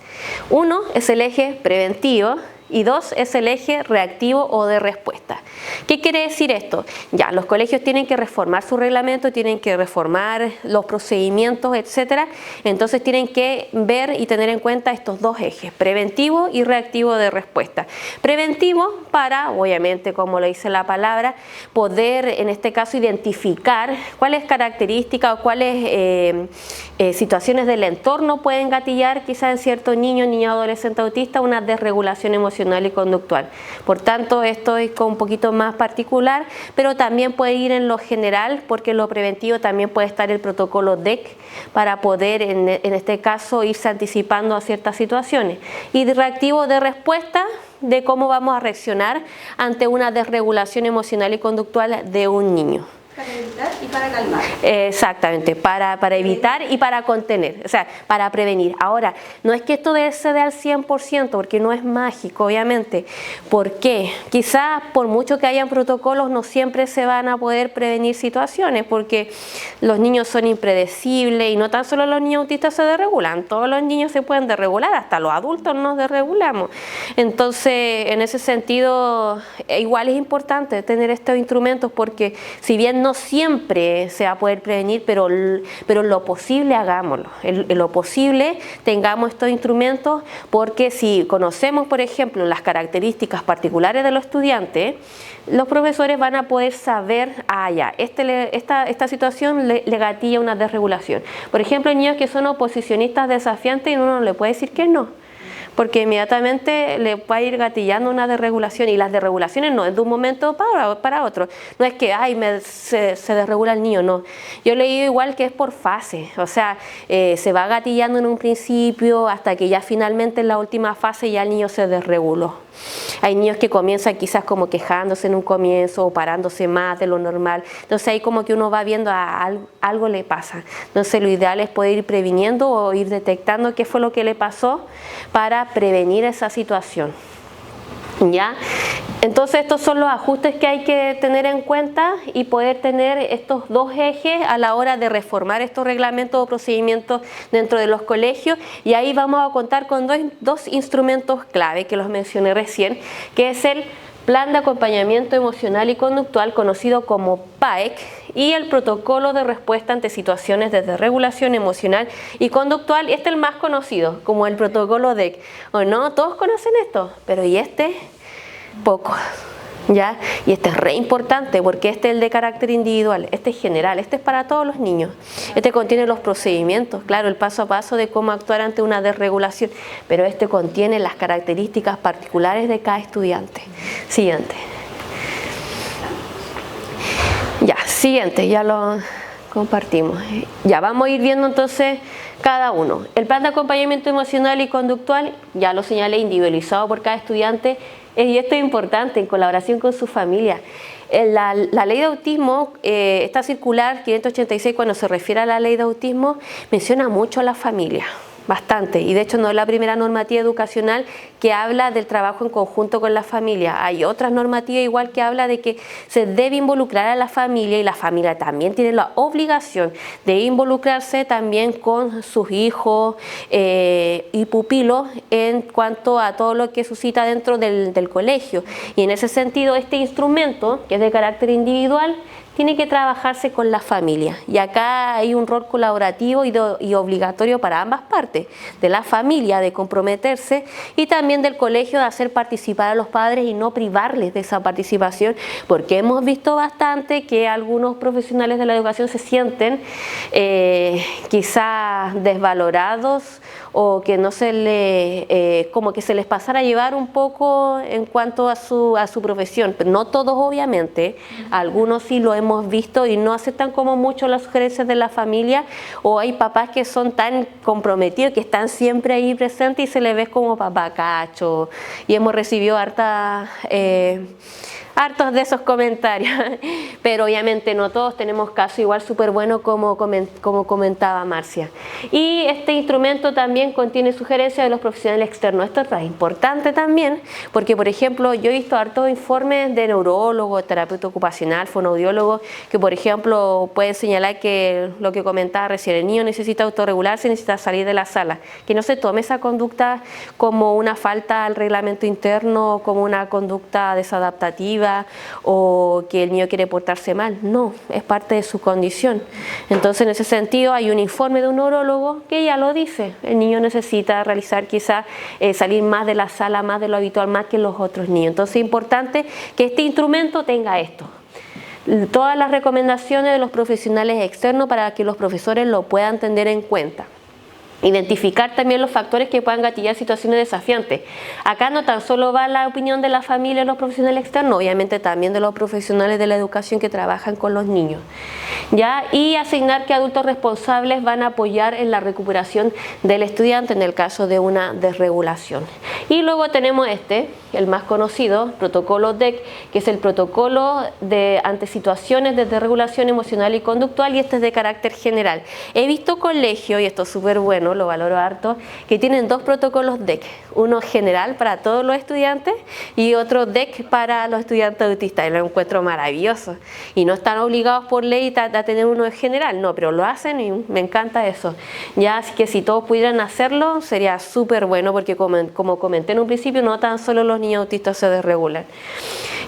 A: Uno es el eje preventivo y 2 es el eje reactivo o de respuesta. ¿Qué quiere decir esto? Ya, los colegios tienen que reformar su reglamento, tienen que reformar los procedimientos, etcétera. Entonces tienen que ver y tener en cuenta estos 2 ejes, preventivo y reactivo de respuesta. Preventivo para, obviamente, como lo dice la palabra, poder en este caso identificar cuáles características o cuáles situaciones del entorno pueden gatillar quizás en cierto niño, adolescente autista una desregulación emocional y conductual. Por tanto, esto es un poquito más particular, pero también puede ir en lo general, porque en lo preventivo también puede estar el protocolo DEC para poder en este caso irse anticipando a ciertas situaciones. Y de reactivo de respuesta, de cómo vamos a reaccionar ante una desregulación emocional y conductual de un niño.
B: Para evitar y para calmar.
A: Exactamente, para evitar y para contener, o sea, para prevenir. Ahora, no es que esto se dé al 100%, porque no es mágico, obviamente. ¿Por qué? Quizás por mucho que hayan protocolos, no siempre se van a poder prevenir situaciones, porque los niños son impredecibles y no tan solo los niños autistas se desregulan, todos los niños se pueden desregular, hasta los adultos nos desregulamos. Entonces, en ese sentido, igual es importante tener estos instrumentos, porque si bien no siempre se va a poder prevenir, pero en lo posible hagámoslo, en lo posible tengamos estos instrumentos, porque si conocemos, por ejemplo, las características particulares de los estudiantes, los profesores van a poder saber, esta situación le gatilla una desregulación. Por ejemplo, niños que son oposicionistas desafiantes y uno no le puede decir que no, porque inmediatamente le va a ir gatillando una desregulación, y las desregulaciones no es de un momento para otro, no es que se desregula el niño, no. Yo he leído igual que es por fase, o sea, se va gatillando en un principio hasta que ya finalmente en la última fase ya el niño se desreguló. Hay niños que comienzan quizás como quejándose en un comienzo o parándose más de lo normal, entonces ahí como que uno va viendo algo le pasa. Entonces lo ideal es poder ir previniendo o ir detectando qué fue lo que le pasó para prevenir esa situación. ¿Ya? Entonces estos son los ajustes que hay que tener en cuenta y poder tener estos 2 ejes a la hora de reformar estos reglamentos o procedimientos dentro de los colegios, y ahí vamos a contar con dos instrumentos clave que los mencioné recién, que es el Plan de Acompañamiento Emocional y Conductual, conocido como PAEC, y el Protocolo de Respuesta ante Situaciones de Desregulación Emocional y Conductual. Este es el más conocido, como el Protocolo DEC. ¿O no? Todos conocen esto, pero ¿y este? Poco. ¿Ya? Y este es re importante, porque este es el de carácter individual, este es general, este es para todos los niños. Este contiene los procedimientos, claro, el paso a paso de cómo actuar ante una desregulación, pero este contiene las características particulares de cada estudiante. Siguiente. Ya, siguiente, ya lo compartimos. Ya, vamos a ir viendo entonces cada uno. El plan de acompañamiento emocional y conductual, ya lo señalé, individualizado por cada estudiante, y esto es importante, en colaboración con su familia. La ley de autismo, esta circular 586, cuando se refiere a la ley de autismo, menciona mucho a la familia. Bastante, y de hecho no es la primera normativa educacional que habla del trabajo en conjunto con la familia. Hay otras normativas igual que habla de que se debe involucrar a la familia, y la familia también tiene la obligación de involucrarse también con sus hijos y pupilos en cuanto a todo lo que suscita dentro del colegio. Y en ese sentido, este instrumento, que es de carácter individual, tiene que trabajarse con la familia, y acá hay un rol colaborativo y obligatorio para ambas partes, de la familia de comprometerse y también del colegio de hacer participar a los padres y no privarles de esa participación, porque hemos visto bastante que algunos profesionales de la educación se sienten quizás desvalorados, o que no se le, como que se les pasara a llevar un poco en cuanto a su profesión, pero no todos obviamente, algunos sí lo hemos visto y no aceptan como mucho las sugerencias de la familia, o hay papás que son tan comprometidos que están siempre ahí presentes y se les ve como papacacho, y hemos recibido harta hartos de esos comentarios, pero obviamente no todos, tenemos casos igual súper buenos como comentaba Marcia. Y este instrumento también contiene sugerencias de los profesionales externos. Esto es importante también, porque por ejemplo yo he visto hartos informes de neurólogos, terapeuta ocupacional, fonoaudiólogos, que por ejemplo pueden señalar que lo que comentaba recién, el niño necesita autorregularse, necesita salir de la sala, que no se tome esa conducta como una falta al reglamento interno, como una conducta desadaptativa o que el niño quiere portarse mal. No, es parte de su condición. Entonces en ese sentido hay un informe de un neurólogo que ya lo dice, el niño necesita realizar quizá salir más de la sala, más de lo habitual, más que los otros niños. Entonces es importante que este instrumento tenga esto. Todas las recomendaciones de los profesionales externos para que los profesores lo puedan tener en cuenta. Identificar también los factores que puedan gatillar situaciones desafiantes. Acá no tan solo va la opinión de la familia y los profesionales externos, obviamente también de los profesionales de la educación que trabajan con los niños. ¿Ya? Y asignar que adultos responsables van a apoyar en la recuperación del estudiante en el caso de una desregulación. Y luego tenemos el más conocido, protocolo DEC, que es el protocolo ante situaciones de desregulación emocional y conductual, y este es de carácter general. He visto colegios, y esto es súper bueno, lo valoro harto, que tienen dos protocolos DEC, uno general para todos los estudiantes y otro DEC para los estudiantes autistas, y lo encuentro maravilloso, y no están obligados por ley a tener uno en general, no, pero lo hacen y me encanta eso. Ya, así que si todos pudieran hacerlo sería súper bueno, porque como comenté en un principio, no tan solo los niños autistas se desregulan.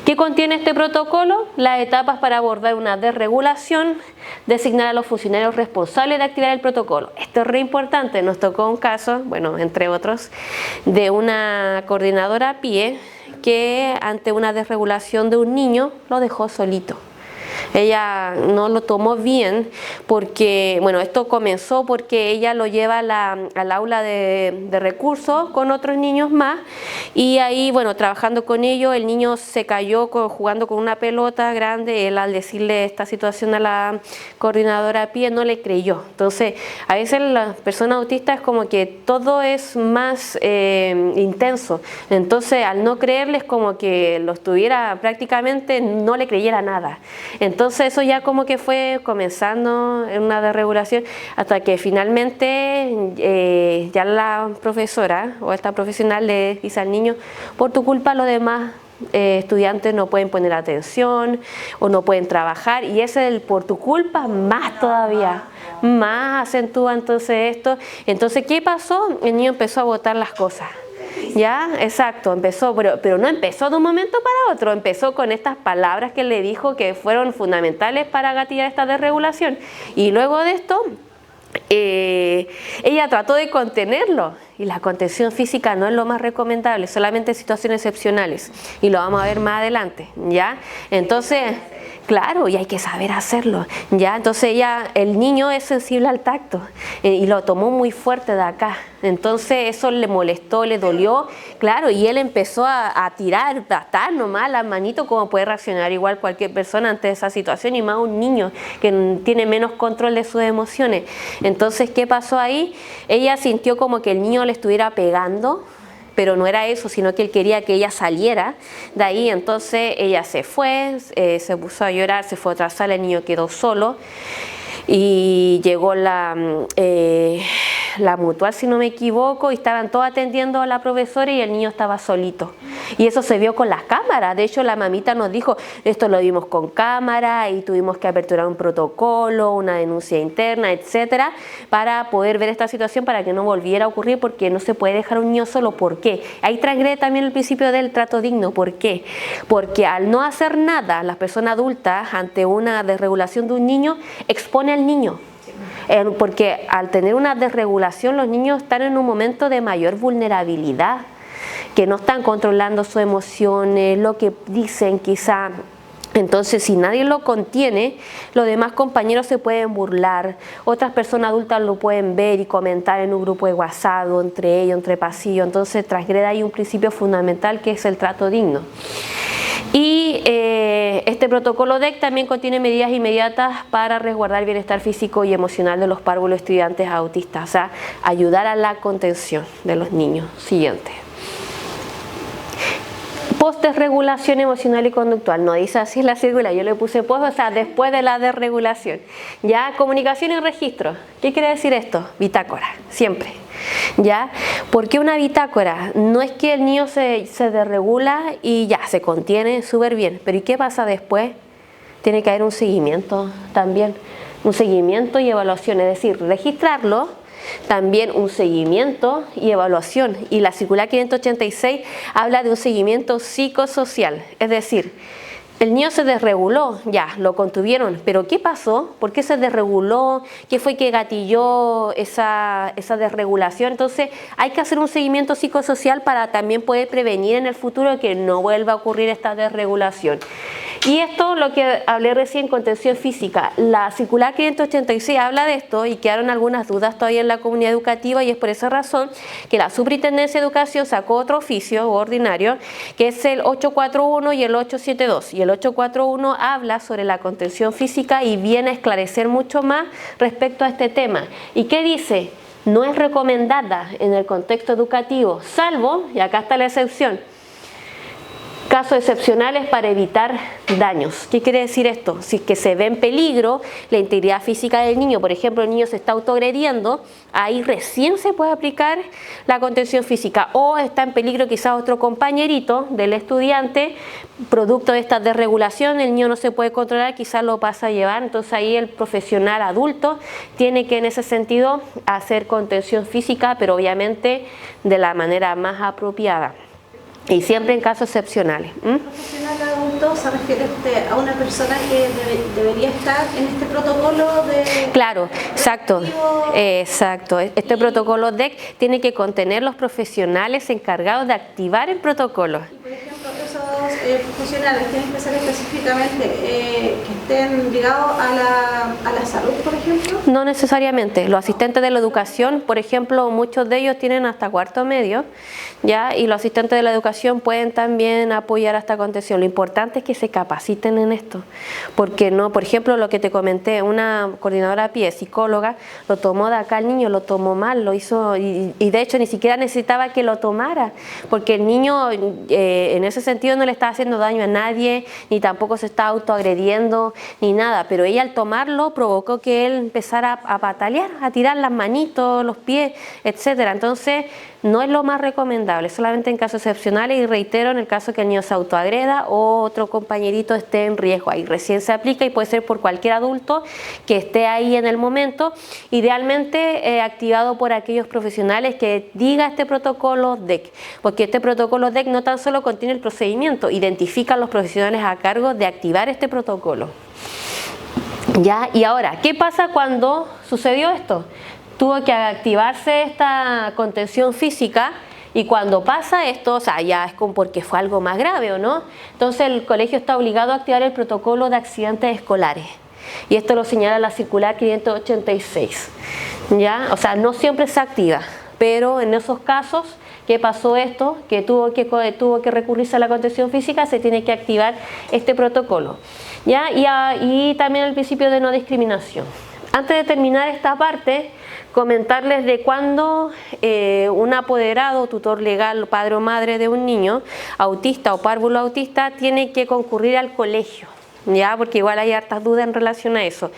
A: ¿Qué contiene este protocolo? Las etapas para abordar una desregulación, designar a los funcionarios responsables de activar el protocolo. Esto es re importante, nos tocó un caso, bueno, entre otros, de una coordinadora PIE que ante una desregulación de un niño lo dejó solito. Ella no lo tomó bien porque, bueno, esto comenzó porque ella lo lleva al aula de recursos con otros niños más, y ahí, bueno, trabajando con ellos, el niño se cayó jugando con una pelota grande. Él, al decirle esta situación a la coordinadora PIE, no le creyó. Entonces, a veces las personas autistas es como que todo es más intenso. Entonces, al no creerles, como que lo estuviera prácticamente, no le creyera nada. Entonces eso ya como que fue comenzando en una desregulación, hasta que finalmente ya la profesora o esta profesional le dice al niño: por tu culpa los demás estudiantes no pueden poner atención o no pueden trabajar, y ese es el por tu culpa más todavía, más acentúa entonces esto. Entonces, ¿qué pasó? El niño empezó a botar las cosas. Ya, exacto, empezó, pero no empezó de un momento para otro, empezó con estas palabras que le dijo que fueron fundamentales para gatillar esta desregulación, y luego de esto ella trató de contenerlo, y la contención física no es lo más recomendable, solamente en situaciones excepcionales, y lo vamos a ver más adelante, ¿ya? Entonces, claro, y hay que saber hacerlo, ¿ya? Entonces el niño es sensible al tacto y lo tomó muy fuerte de acá. Entonces eso le molestó, le dolió, claro, y él empezó a tirar, a atar nomás las manitos, como puede reaccionar igual cualquier persona ante esa situación, y más un niño que tiene menos control de sus emociones. Entonces, ¿qué pasó ahí? Ella sintió como que el niño le estuviera pegando, pero no era eso, sino que él quería que ella saliera de ahí. Entonces ella se fue, se puso a llorar, se fue a otra sala, el niño quedó solo, y llegó la mutual, si no me equivoco, y estaban todos atendiendo a la profesora y el niño estaba solito. Y eso se vio con las cámaras. De hecho, la mamita nos dijo: esto lo vimos con cámara y tuvimos que aperturar un protocolo, una denuncia interna, etcétera, para poder ver esta situación, para que no volviera a ocurrir, porque no se puede dejar a un niño solo. ¿Por qué? Ahí transgrede también el principio del trato digno. ¿Por qué? Porque al no hacer nada, las personas adultas, ante una desregulación de un niño, expone al niño. Porque al tener una desregulación, los niños están en un momento de mayor vulnerabilidad, que no están controlando sus emociones, lo que dicen quizá. Entonces, si nadie lo contiene, los demás compañeros se pueden burlar, otras personas adultas lo pueden ver y comentar en un grupo de WhatsApp, o entre ellos, entre pasillos. Entonces transgrede ahí un principio fundamental, que es el trato digno. Y este protocolo DEC también contiene medidas inmediatas para resguardar el bienestar físico y emocional de los párvulos estudiantes autistas, o sea, ayudar a la contención de los niños. Siguiente. post-desregulación emocional y conductual. No dice así la circular, yo le puse post, o sea, después de la desregulación. Ya, comunicación y registro. ¿Qué quiere decir esto? Bitácora, siempre. ¿Ya? ¿Por qué una bitácora? No es que el niño se desregula y ya, se contiene súper bien, pero ¿y qué pasa después? Tiene que haber un seguimiento también, un seguimiento y evaluación, es decir, registrarlo, también un seguimiento y evaluación. Y la circular 586 habla de un seguimiento psicosocial, es decir, el niño se desreguló, ya, lo contuvieron, pero ¿qué pasó? ¿Por qué se desreguló? ¿Qué fue que gatilló esa desregulación? Entonces hay que hacer un seguimiento psicosocial para también poder prevenir en el futuro que no vuelva a ocurrir esta desregulación. Y esto, lo que hablé recién, contención física. La circular 586 habla de esto y quedaron algunas dudas todavía en la comunidad educativa, y es por esa razón que la Superintendencia de Educación sacó otro oficio ordinario, que es el 841 y el 872. Y el 841 habla sobre la contención física y viene a esclarecer mucho más respecto a este tema. ¿Y qué dice? No es recomendada en el contexto educativo, salvo, y acá está la excepción, casos excepcionales para evitar daños. ¿Qué quiere decir esto? Si es que se ve en peligro la integridad física del niño, por ejemplo, el niño se está autoagrediendo, ahí recién se puede aplicar la contención física, o está en peligro quizás otro compañerito del estudiante, producto de esta desregulación, el niño no se puede controlar, quizás lo pasa a llevar, entonces ahí el profesional adulto tiene que en ese sentido hacer contención física, pero obviamente de la manera más apropiada. Y siempre en casos excepcionales.
B: Profesional adulto se refiere a una persona que debería estar en este protocolo de...
A: Claro, exacto. Exacto. Este protocolo DEC tiene que contener los profesionales encargados de activar el protocolo.
B: Y por ejemplo, esos profesionales tienen que ser específicamente que estén ligados a la salud, por ejemplo.
A: No necesariamente. Los asistentes de la educación, por ejemplo, muchos de ellos tienen hasta cuarto medio, ¿ya? Y los asistentes de la educación pueden también apoyar a esta contención. Lo importante es que se capaciten en esto, porque no, por ejemplo, lo que te comenté, una coordinadora a pie, psicóloga, lo tomó de acá el niño, lo tomó mal, lo hizo, y de hecho ni siquiera necesitaba que lo tomara, porque el niño en ese sentido no le estaba haciendo daño a nadie, ni tampoco se estaba autoagrediendo, ni nada, pero ella al tomarlo provocó que él empezara a patalear, a tirar las manitos, los pies, etcétera. Entonces no es lo más recomendable, solamente en casos excepcionales, y reitero, en el caso que el niño se autoagreda o otro compañerito esté en riesgo, ahí recién se aplica, y puede ser por cualquier adulto que esté ahí en el momento, idealmente activado por aquellos profesionales que diga este protocolo DEC, porque este protocolo DEC no tan solo contiene el procedimiento, identifica a los profesionales a cargo de activar este protocolo. ¿Ya? Y ahora, ¿qué pasa cuando sucedió esto? Tuvo que activarse esta contención física, y cuando pasa esto, o sea, ya es como porque fue algo más grave, ¿o no? Entonces el colegio está obligado a activar el protocolo de accidentes escolares, y esto lo señala la circular 586, ¿ya? O sea, no siempre se activa, pero en esos casos que pasó esto, que tuvo que recurrirse a la contención física, se tiene que activar este protocolo, ¿ya? Y también el principio de no discriminación. Antes de terminar esta parte, comentarles de cuándo un apoderado, tutor legal, padre o madre de un niño autista o párvulo autista tiene que concurrir al colegio, ¿ya? Porque igual hay hartas dudas en relación a eso.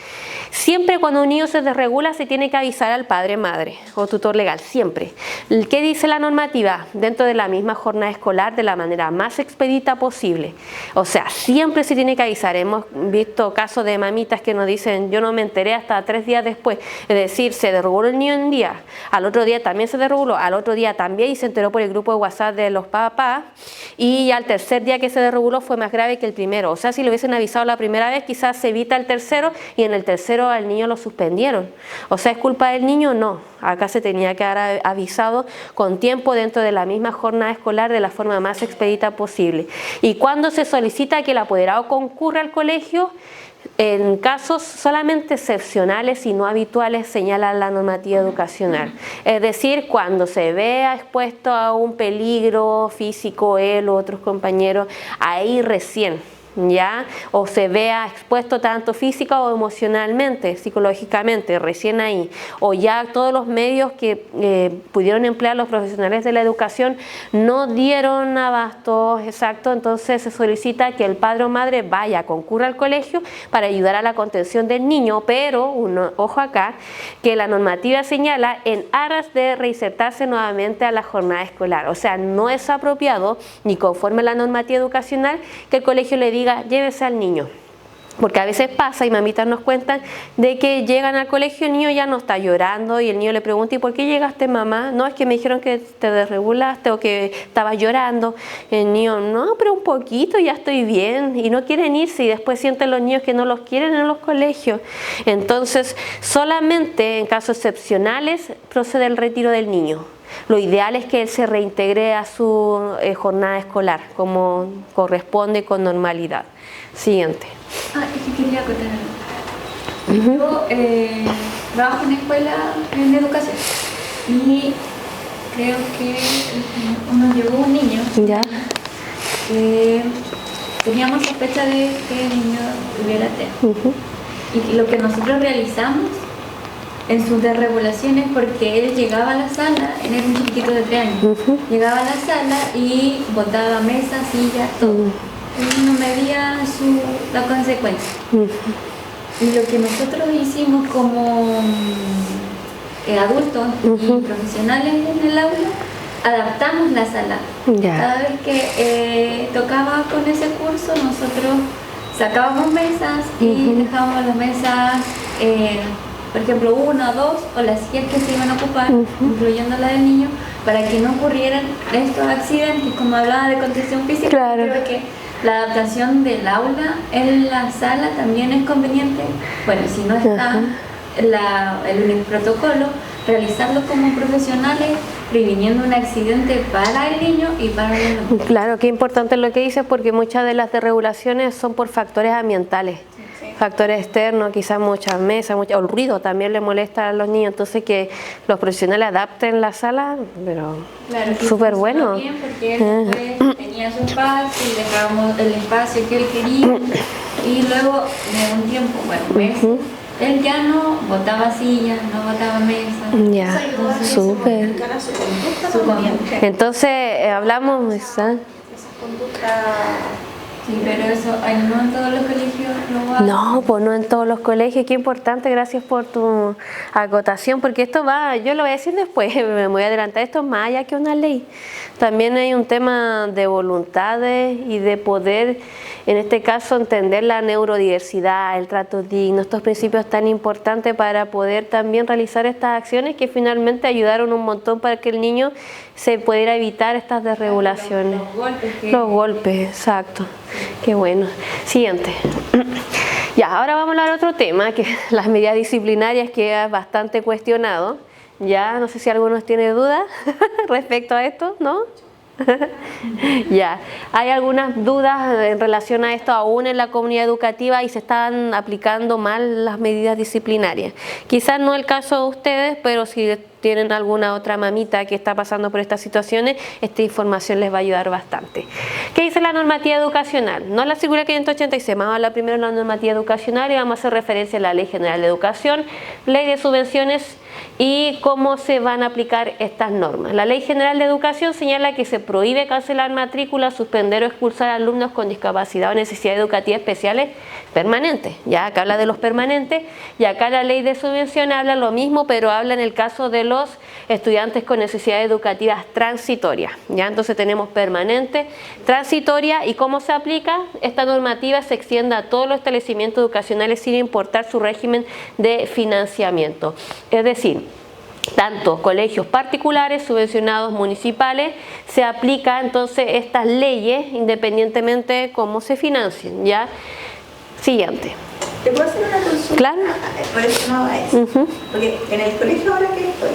A: Siempre cuando un niño se desregula se tiene que avisar al padre, madre o tutor legal, siempre. ¿Qué dice la normativa? Dentro de la misma jornada escolar, de la manera más expedita posible. O sea, siempre se tiene que avisar. Hemos visto casos de mamitas que nos dicen, yo no me enteré hasta 3 días después. Es decir, se desreguló el niño un día, al otro día también se desreguló, al otro día también, y se enteró por el grupo de WhatsApp de los papás, y al tercer día que se desreguló fue más grave que el primero. O sea, si lo hubiesen avisado la primera vez, quizás se evita el tercero, y en el tercero al niño lo suspendieron. O sea, ¿es culpa del niño? No. Acá se tenía que haber avisado con tiempo dentro de la misma jornada escolar de la forma más expedita posible. Y cuando se solicita que el apoderado concurra al colegio, en casos solamente excepcionales y no habituales, señala la normativa educacional. Es decir, cuando se vea expuesto a un peligro físico él u otros compañeros, ahí recién. ya, o se vea expuesto tanto física o emocionalmente, psicológicamente, recién ahí, o ya todos los medios que pudieron emplear los profesionales de la educación no dieron abasto exacto, entonces se solicita que el padre o madre vaya, concurra al colegio para ayudar a la contención del niño, pero, ojo acá, que la normativa señala en aras de reinsertarse nuevamente a la jornada escolar, o sea, no es apropiado ni conforme a la normativa educacional que el colegio le diga llévese al niño. Porque a veces pasa, y mamitas nos cuentan, de que llegan al colegio, el niño ya no está llorando y el niño le pregunta, ¿y por qué llegaste, mamá? No, es que me dijeron que te desregulaste o que estabas llorando. El niño, no, pero un poquito, ya estoy bien. Y no quieren irse y después sienten los niños que no los quieren en los colegios. Entonces, solamente en casos excepcionales procede el retiro del niño. Lo ideal es que él se reintegre a su jornada escolar, como corresponde con normalidad. Siguiente.
D: Es que quería acotar algo. Yo trabajo en escuela en educación y creo que nos llegó un niño que teníamos sospecha de que el niño tuviera TEA. Y lo que nosotros realizamos en sus desregulaciones, porque él llegaba a la sala, él era un chiquitito de 3 años, llegaba a la sala y botaba mesa, silla, todo. Y no medía la consecuencia. Y lo que nosotros hicimos como adultos y profesionales en el aula, adaptamos la sala. Cada vez que tocaba con ese curso, nosotros sacábamos mesas y dejábamos las mesas, por ejemplo, 1 o 2, o las sillas que se iban a ocupar, incluyendo la del niño, para que no ocurrieran estos accidentes, como hablaba de contención física. Creo que la adaptación del aula en la sala también es conveniente. Bueno, si no está el protocolo, realizarlo como profesionales, previniendo un accidente para el niño y para el adulto.
A: Claro, qué importante lo que dices, porque muchas de las desregulaciones son por factores ambientales. Factores externos, quizás muchas mesas, o el ruido también le molesta a los niños, entonces que los profesionales adapten la sala, pero súper bueno.
D: Bien, porque él después tenía su espacio y dejábamos el espacio que él quería, y luego de un tiempo, meses, él ya no botaba sillas, no botaba mesas.
A: Ya, súper. Entonces hablamos,
B: Esa conducta.
D: Sí, pero eso no en todos los colegios lo hacen.
A: No, pues no en todos los colegios. Qué importante, gracias por tu acotación, porque esto va, yo lo voy a decir después, me voy a adelantar, esto es más allá que una ley. También hay un tema de voluntades y de poder, en este caso, entender la neurodiversidad, el trato digno, estos principios tan importantes para poder también realizar estas acciones que finalmente ayudaron un montón para que el niño se pudiera evitar estas desregulaciones. Los golpes, exacto. Qué bueno. Siguiente. Ya, ahora vamos a hablar de otro tema, que las medidas disciplinarias, que es bastante cuestionado. Ya, no sé si algunos tienen dudas respecto a esto, ¿no? Ya, hay algunas dudas en relación a esto aún en la comunidad educativa y se están aplicando mal las medidas disciplinarias. Quizás no el caso de ustedes, pero si tienen alguna otra mamita que está pasando por estas situaciones, esta información les va a ayudar bastante. ¿Qué dice la normativa educacional? No la circular 586, vamos a hablar primero de la normativa educacional y vamos a hacer referencia a la Ley General de Educación, Ley de Subvenciones y cómo se van a aplicar estas normas. La Ley General de Educación señala que se prohíbe cancelar matrículas, suspender o expulsar a alumnos con discapacidad o necesidades educativas especiales permanentes. Ya acá habla de los permanentes y acá la Ley de Subvención habla lo mismo, pero habla en el caso de los estudiantes con necesidades educativas transitorias. Ya entonces tenemos permanente, transitoria, y cómo se aplica. Esta normativa se extiende a todos los establecimientos educacionales sin importar su régimen de financiamiento. Es decir, tanto colegios particulares, subvencionados, municipales, se aplica entonces estas leyes independientemente de cómo se financien. ¿Ya? Siguiente.
B: ¿Te puedo hacer una consulta?
A: Claro.
B: Relacionado a eso. Porque en el colegio ahora que estoy,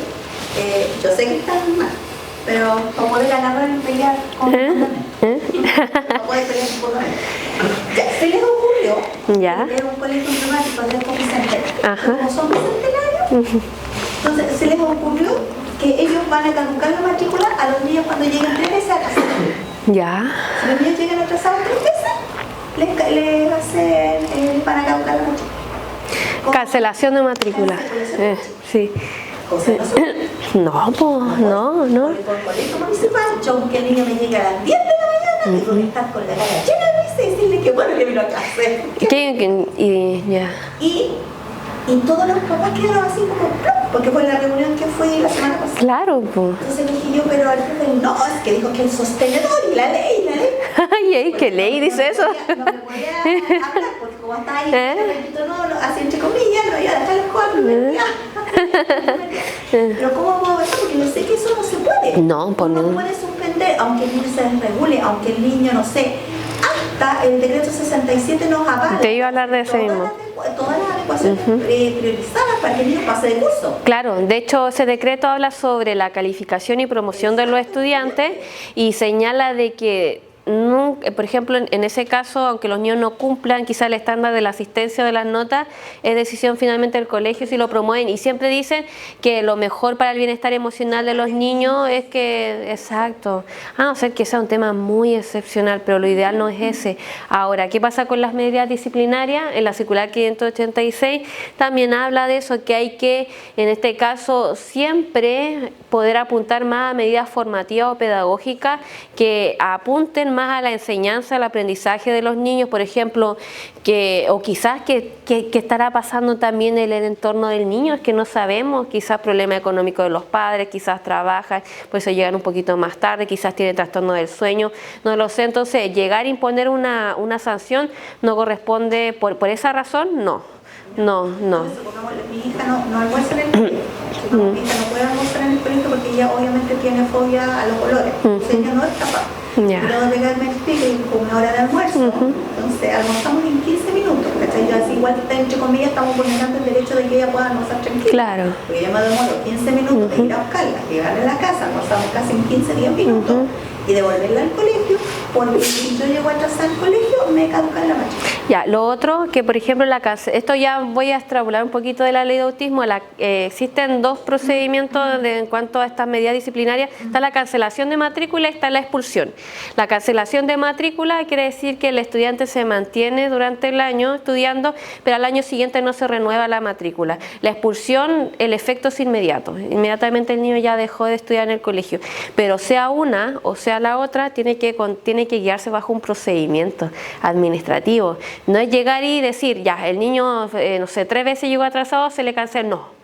B: yo sé que están mal, pero para poder agarrar y pelear con para poder pelear con ya, se les ocurrió tener un colegio emblemático de estos bicentenarios. Como son bicentenarios, entonces se les ocurrió que ellos van a caducar la matrícula a los niños cuando lleguen 3 veces a casa.
A: Ya.
B: Si los niños llegan atrasados 3 veces, les hacen para caducar la matrícula.
A: Cancelación de matrícula. Sí. No, pues, no.
B: Por el colegio municipal, yo aunque el niño me llegue a las 10 de la mañana, tengo que estar con la cara llena de risa y decirle que bueno, que vino acá a hacer. Y todos los papás quedaron así como, porque fue la reunión que fue la semana pasada.
A: Claro, pues.
B: Entonces dije yo, pero al profe no, es que dijo que el sostenedor y la ley.
A: Ay, ¿qué ley dice eso?
B: No me podía hablar, porque como está ahí, no, así entre comillas, no iba a dejar los cuatro. Pero ¿cómo puedo ver? Porque yo sé que eso no se puede.
A: No, por
B: no puede suspender, aunque el niño se desregule, aunque el niño, no sé, hasta el decreto 67 nos avala.
A: Te iba a hablar de eso mismo.
B: Todas las adecuaciones priorizadas para que el niño pase de curso.
A: Claro, de hecho ese decreto habla sobre la calificación y promoción de los estudiantes y señala de que por ejemplo, en ese caso, aunque los niños no cumplan quizá el estándar de la asistencia o de las notas, es decisión finalmente del colegio si lo promueven. Y siempre dicen que lo mejor para el bienestar emocional de los niños es que, exacto, a no ser que sea un tema muy excepcional, pero lo ideal no es ese. Ahora, ¿qué pasa con las medidas disciplinarias? En la circular 586 también habla de eso, que hay que, en este caso, siempre poder apuntar más a medidas formativas o pedagógicas que apunten más a la enseñanza, al aprendizaje de los niños, por ejemplo, o quizás que estará pasando también en el entorno del niño, es que no sabemos, quizás problema económico de los padres, quizás trabajan, por eso llegan un poquito más tarde, quizás tienen trastorno del sueño, no lo sé. Entonces llegar a imponer una sanción no corresponde, por esa razón, no.
B: Mi hija no almuerza en el colegio. Mi hija no puede almorzar en el colegio porque ella obviamente tiene fobia a los colores. Entonces ella no es capaz. Luego de pegarme el pique con una hora de almuerzo, entonces almorzamos en 15 minutos. ¿Cachai? Yo así igual entre comillas estamos vulnerando el derecho de que ella pueda almorzar tranquila. Claro. Porque yo me demoro 15 minutos de ir a buscarla, llegarle a la casa, almorzamos casi en 15-10 minutos y devolverla al colegio, porque si yo llego atrás al colegio me caduca la matrícula.
A: Ya, lo otro que por ejemplo esto ya voy a extrapolar un poquito de la ley de autismo, existen dos procedimientos en cuanto a estas medidas disciplinarias, está la cancelación de matrícula y está la expulsión. La cancelación de matrícula quiere decir que el estudiante se mantiene durante el año estudiando, pero al año siguiente no se renueva la matrícula. La expulsión, el efecto es inmediato, inmediatamente el niño ya dejó de estudiar en el colegio, pero sea una o sea la otra, tiene que guiarse bajo un procedimiento administrativo. No es llegar y decir, ya, el niño, no sé, 3 veces llegó atrasado, se le cancela, no.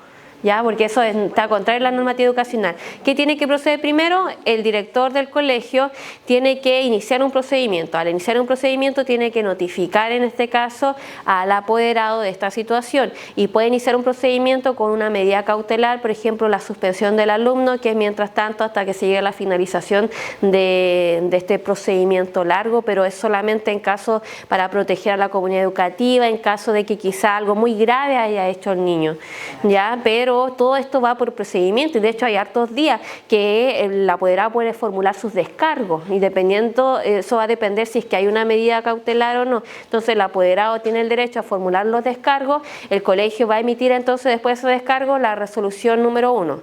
A: ¿Ya? Porque eso está contrario a la normativa educacional. ¿Qué tiene que proceder primero? El director del colegio tiene que iniciar un procedimiento. Al iniciar un procedimiento tiene que notificar, en este caso, al apoderado de esta situación y puede iniciar un procedimiento con una medida cautelar, por ejemplo, la suspensión del alumno, que es mientras tanto hasta que se llegue a la finalización de este procedimiento largo, pero es solamente en caso para proteger a la comunidad educativa, en caso de que quizá algo muy grave haya hecho el niño, ¿ya? Pero todo esto va por procedimiento y de hecho hay hartos días que el apoderado puede formular sus descargos y dependiendo, eso va a depender si es que hay una medida cautelar o no. Entonces el apoderado tiene el derecho a formular los descargos, el colegio va a emitir entonces después de ese descargo la resolución número 1.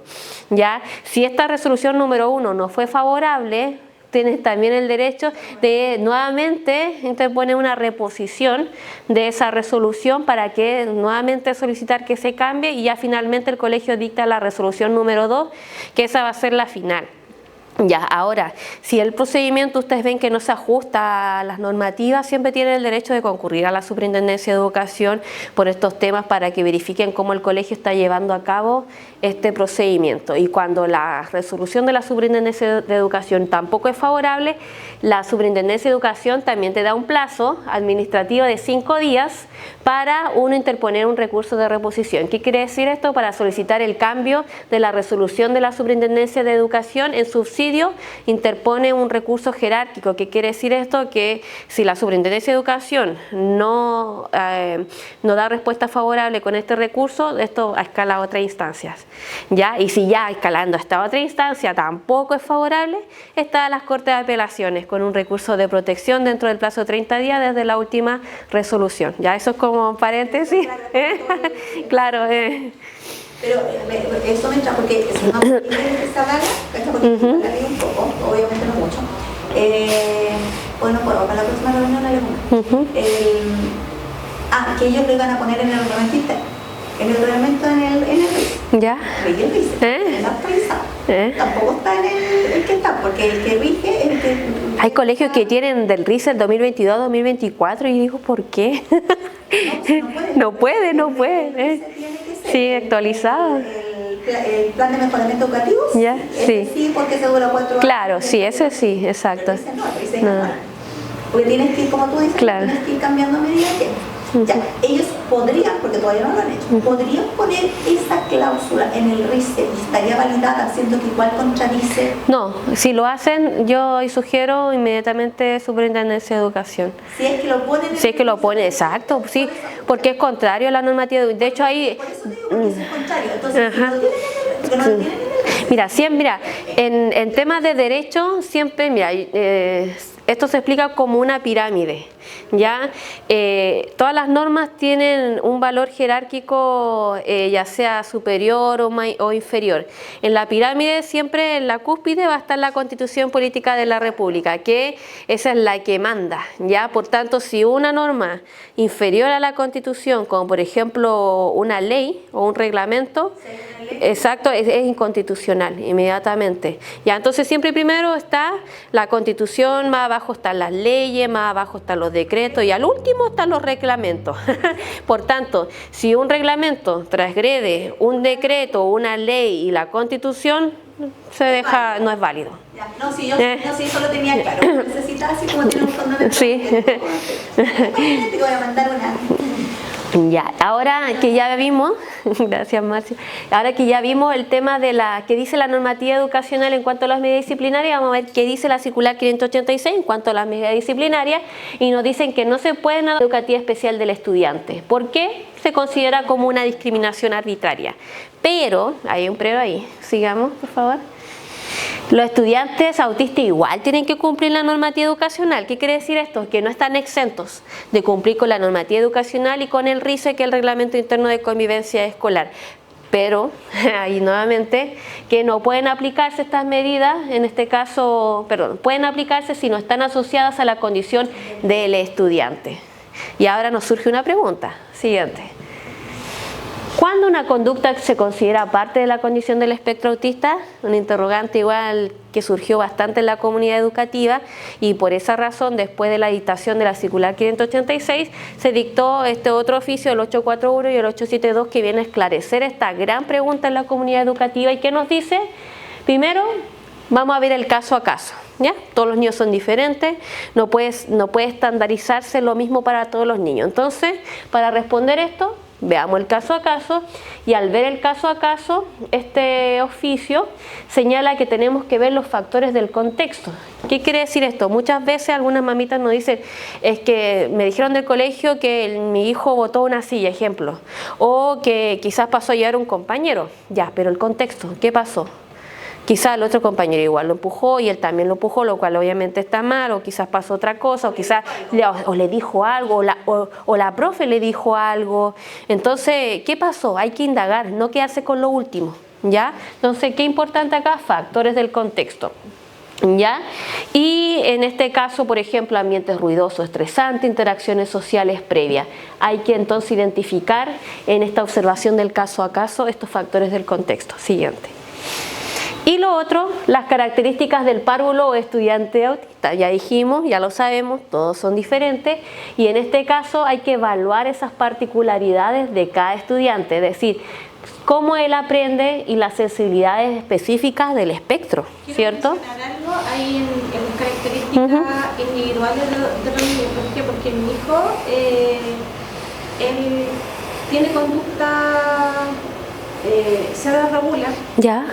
A: ¿Ya? Si esta resolución número 1 no fue favorable, tienes también el derecho de nuevamente interponer una reposición de esa resolución para que nuevamente solicitar que se cambie y ya finalmente el colegio dicta la resolución número 2, que esa va a ser la final. Ya, ahora, si el procedimiento ustedes ven que no se ajusta a las normativas, siempre tienen el derecho de concurrir a la Superintendencia de Educación por estos temas para que verifiquen cómo el colegio está llevando a cabo este procedimiento. Y cuando la resolución de la Superintendencia de Educación tampoco es favorable, la Superintendencia de Educación también te da un plazo administrativo de 5 días para uno interponer un recurso de reposición. ¿Qué quiere decir esto? Para solicitar el cambio de la resolución de la Superintendencia de Educación en subsidio, interpone un recurso jerárquico. ¿Qué quiere decir esto? Que si la Superintendencia de Educación no da respuesta favorable con este recurso, esto escala a otras instancias, ¿ya? Y si ya escalando a esta otra instancia tampoco es favorable, está a las Cortes de Apelaciones con un recurso de protección dentro del plazo de 30 días desde la última resolución. Ya, eso es como paréntesis. Claro.
B: Pero eso me entra porque si no esa vaga, porque la leí un poco, obviamente no mucho. o no puedo, para la próxima reunión hablemos. Que ellos lo iban a poner en el reglamento interno. En el reglamento en el RIS.
A: ¿Ya?
B: Rige el RIS, el actualizado. Tampoco está en el que está, porque el que rige es el que...
A: Hay colegios que tienen del RIS el 2022-2024 y digo, ¿por qué? No puede. Sí, actualizado.
B: El plan de mejoramiento educativo,
A: ¿ya?
B: Sí, porque se dura 4 años.
A: Claro, sí, ese sí, exacto.
B: Porque tienes que ir, como tú dices, tienes que ir cambiando a medida que... Ya, ellos podrían, porque todavía no lo han hecho, podrían poner esa cláusula en el RICE y estaría validada, siendo que igual contradice.
A: No, si lo hacen, yo sugiero inmediatamente Superintendencia de Educación.
B: Si es que lo ponen.
A: Si es que lo ponen, exacto, sí, porque es contrario a la normativa. De hecho, ahí.
B: Por eso digo, porque es contrario. Entonces, si no lo tienen
A: Mira, en temas de derecho, siempre, esto se explica como una pirámide, ¿ya? Todas las normas tienen un valor jerárquico, ya sea superior o inferior. En la pirámide, siempre en la cúspide va a estar la Constitución Política de la República, que esa es la que manda, ¿ya? Por tanto, si una norma inferior a la Constitución, como por ejemplo una ley o un reglamento, exacto, es inconstitucional inmediatamente. Ya, entonces siempre primero está la Constitución, más abajo están las leyes, más abajo están los decretos y al último están los reglamentos. Por tanto, si un reglamento transgrede un decreto, una ley y la Constitución, se deja, no es válido.
B: Ya, no, si yo solo tenía claro, necesitaba así como tiene un fundamento.
A: Sí.
B: Te voy a mandar una.
A: Ya, ahora que ya vimos, gracias Marcia, ahora que ya vimos el tema de la que dice la normativa educacional en cuanto a las medidas disciplinarias, vamos a ver qué dice la circular 586 en cuanto a las medidas disciplinarias y nos dicen que no se puede nada educativa especial del estudiante. ¿Por qué? Se considera como una discriminación arbitraria. Pero, hay un pero ahí, sigamos por favor. Los estudiantes autistas igual tienen que cumplir la normativa educacional. ¿Qué quiere decir esto? Que no están exentos de cumplir con la normativa educacional y con el RICE, que es el Reglamento Interno de Convivencia Escolar. Pero, ahí nuevamente, que no pueden aplicarse estas medidas, en este caso, perdón, pueden aplicarse si no están asociadas a la condición del estudiante. Y ahora nos surge una pregunta. Siguiente. ¿Cuándo una conducta se considera parte de la condición del espectro autista? Un interrogante igual que surgió bastante en la comunidad educativa y por esa razón, después de la dictación de la circular 586, se dictó este otro oficio, el 841 y el 872, que viene a esclarecer esta gran pregunta en la comunidad educativa y que nos dice, primero, vamos a ver el caso a caso, ¿ya? Todos los niños son diferentes, no puede estandarizarse lo mismo para todos los niños. Entonces, para responder esto, veamos el caso a caso y al ver el caso a caso, este oficio señala que tenemos que ver los factores del contexto. ¿Qué quiere decir esto? Muchas veces algunas mamitas nos dicen, es que me dijeron del colegio que mi hijo botó una silla, ejemplo, o que quizás pasó a llevar un compañero. Ya, pero el contexto, ¿qué pasó? Quizás el otro compañero igual lo empujó y él también lo empujó, lo cual obviamente está mal, o quizás pasó otra cosa, o quizás le dijo algo, o la profe le dijo algo. Entonces, ¿qué pasó? Hay que indagar, no quedarse con lo último, ¿ya? Entonces, ¿qué importante acá? Factores del contexto, ¿ya? Y en este caso, por ejemplo, ambientes ruidosos, estresantes, interacciones sociales previas. Hay que entonces identificar en esta observación del caso a caso estos factores del contexto. Siguiente. Y lo otro, las características del párvulo o estudiante autista. Ya dijimos, ya lo sabemos, todos son diferentes y en este caso hay que evaluar esas particularidades de cada estudiante, es decir, cómo él aprende y las sensibilidades específicas del espectro, ¿cierto?
C: Quiero mencionar algo ahí en las características individuales de los niños. ¿Por qué? Porque mi hijo, él tiene conducta, se desregula.
A: Ya.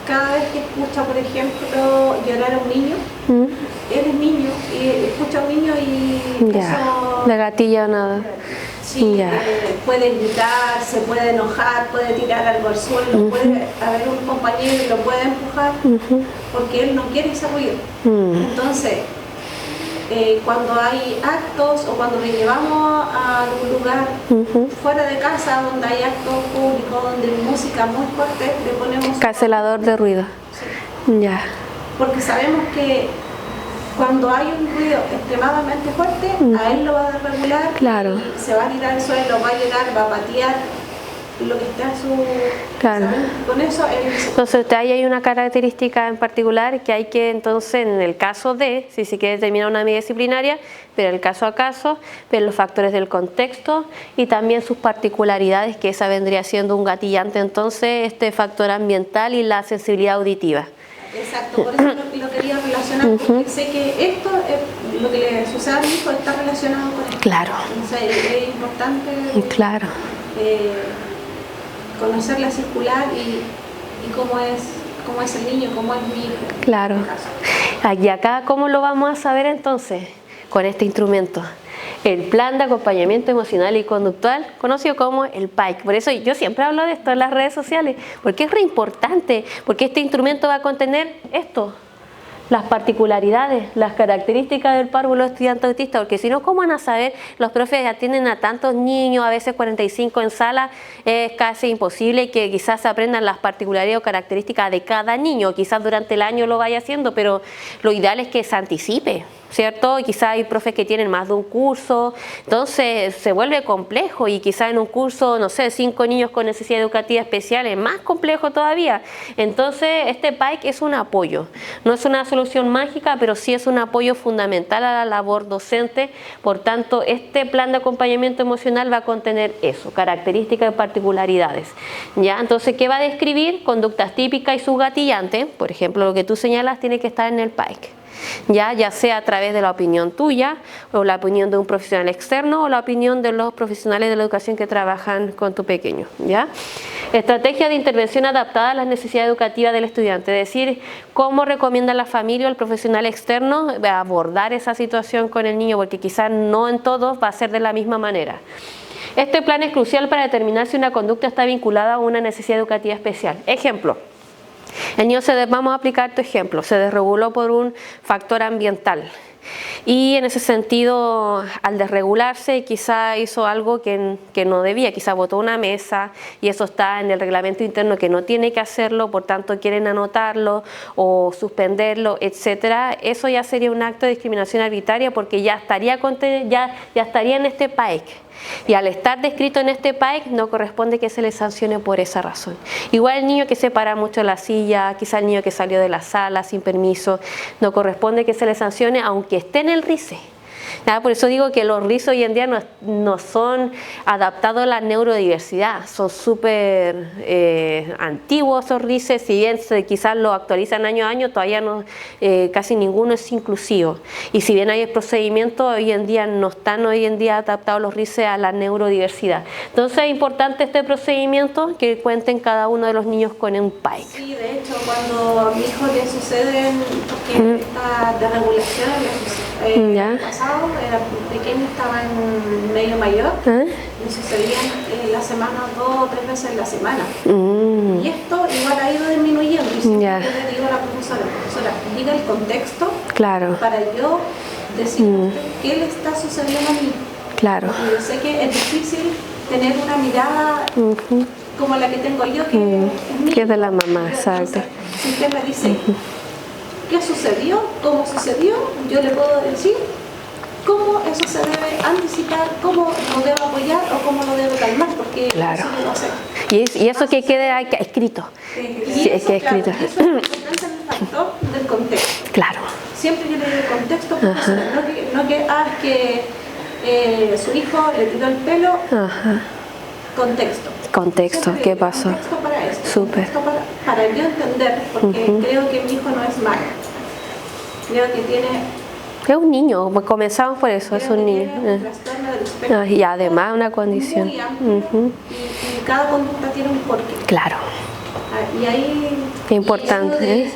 C: Cada vez que escucha, por ejemplo, llorar a un niño, él es niño y escucha a un niño y
A: ya, la gatilla nada.
C: Sí, puede gritar, se puede enojar, puede tirar algo al suelo, puede haber un compañero y lo puede empujar porque él no quiere ese ruido. Entonces, cuando hay actos o cuando le llevamos a algún lugar fuera de casa donde hay actos públicos, donde hay música muy fuerte, le ponemos...
A: Cancelador de ruido.
C: Sí.
A: Ya.
C: Porque sabemos que
B: cuando hay un ruido extremadamente fuerte, a él lo va a desregular,
A: claro.
B: y se va a tirar al suelo, va a llorar, va a patear lo que está a su...
A: Claro.
B: ¿saben? Con eso
A: entonces ahí hay una característica en particular que hay que entonces, en el caso de, si se quiere determinar una medida disciplinaria, pero el caso a caso, ver los factores del contexto y también sus particularidades, que esa vendría siendo un gatillante entonces, este factor ambiental y la sensibilidad auditiva.
B: Exacto, por eso lo quería relacionar, porque sé que esto, lo que le sucede a mi hijo, está relacionado con esto.
A: Claro.
B: Entonces es importante
A: claro.
B: Conocer la circular y cómo es el niño, cómo es mi hijo.
A: Claro. Y acá, ¿cómo lo vamos a saber entonces? Con este instrumento. El plan de acompañamiento emocional y conductual, conocido como el PAIC. Por eso yo siempre hablo de esto en las redes sociales, porque es re importante, porque este instrumento va a contener esto, las particularidades, las características del párvulo estudiante autista, porque si no, ¿cómo van a saber? Los profes atienden a tantos niños, a veces 45 en sala, es casi imposible que quizás se aprendan las particularidades o características de cada niño, quizás durante el año lo vaya haciendo, pero lo ideal es que se anticipe, ¿cierto? Y quizás hay profes que tienen más de un curso, entonces se vuelve complejo y quizás en un curso, no sé, 5 niños con necesidad educativa especial es más complejo todavía. Entonces este PAIC es un apoyo, no es una solución mágica, pero sí es un apoyo fundamental a la labor docente. Por tanto, este plan de acompañamiento emocional va a contener eso, características y particularidades, ¿ya? Entonces, ¿qué va a describir? Conductas típicas y sus gatillantes, por ejemplo, lo que tú señalas tiene que estar en el PAIC. Ya sea a través de la opinión tuya o la opinión de un profesional externo o la opinión de los profesionales de la educación que trabajan con tu pequeño, ¿ya? Estrategia de intervención adaptada a las necesidades educativas del estudiante, es decir, cómo recomienda la familia o el profesional externo abordar esa situación con el niño, porque quizás no en todos va a ser de la misma manera. Este plan es crucial para determinar si una conducta está vinculada a una necesidad educativa especial. Ejemplo. El niño vamos a aplicar tu ejemplo, se desreguló por un factor ambiental y en ese sentido al desregularse quizá hizo algo que no debía, quizá botó una mesa y eso está en el reglamento interno que no tiene que hacerlo, por tanto quieren anotarlo o suspenderlo, etcétera. Eso ya sería un acto de discriminación arbitraria porque ya estaría en este PAIC. Y al estar descrito en este PAIC no corresponde que se le sancione por esa razón. Igual el niño que se para mucho en la silla, quizá el niño que salió de la sala sin permiso, no corresponde que se le sancione aunque esté en el RICE. Por eso digo que los RICE hoy en día no son adaptados a la neurodiversidad, son súper antiguos esos RICE, si bien quizás lo actualizan año a año, todavía no, casi ninguno es inclusivo. Y si bien hay procedimientos, hoy en día no están adaptados los RICE a la neurodiversidad. Entonces es importante este procedimiento que cuenten cada uno de los niños con un PAIC.
B: Sí, de hecho, cuando a mi hijo le suceden, porque esta desregulación el pasado, era pequeño, estaba en medio mayor, me sucedían la semana 2 o 3 veces en la semana. Y esto igual ha ido disminuyendo. Y siempre yo le digo a la profesora, diga el contexto para yo decir qué le está sucediendo a mí.
A: Claro.
B: Porque yo sé que es difícil tener una mirada como la que tengo yo, que es mía.
A: Que es de la mamá, exacto.
B: Si usted me dice qué sucedió, cómo sucedió, yo le puedo decir cómo eso se debe anticipar, cómo lo debo apoyar o cómo lo debo calmar, porque eso no sé.
A: Y eso que quede escrito.
B: Y eso, escrito. Y eso es importante en el factor del contexto.
A: Claro.
B: Siempre yo le digo el contexto, no que su hijo le tiró el pelo. Contexto, ¿qué pasó? Contexto para esto.
A: Súper.
B: Para yo entender, porque creo que mi hijo no es malo. Creo que tiene...
A: Es un niño, comenzamos por eso, es un niño.
B: Un trastorno del espectro
A: y además una condición.
B: Muy amplio, y cada conducta tiene un porqué.
A: Claro.
B: Y ahí...
A: Qué importante.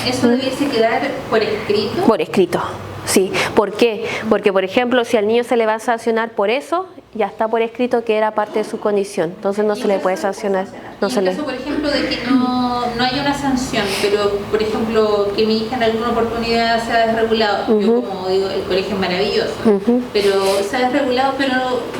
C: Eso debiese quedar por escrito.
A: Por escrito. Sí, ¿por qué? Porque, por ejemplo, si al niño se le va a sancionar por eso, ya está por escrito que era parte de su condición, entonces no se le puede sancionar. no se le...
C: caso, por ejemplo, de que no hay una sanción, pero, por ejemplo, que mi hija en alguna oportunidad se ha desregulado, yo como digo, el colegio es maravilloso, pero se ha desregulado, pero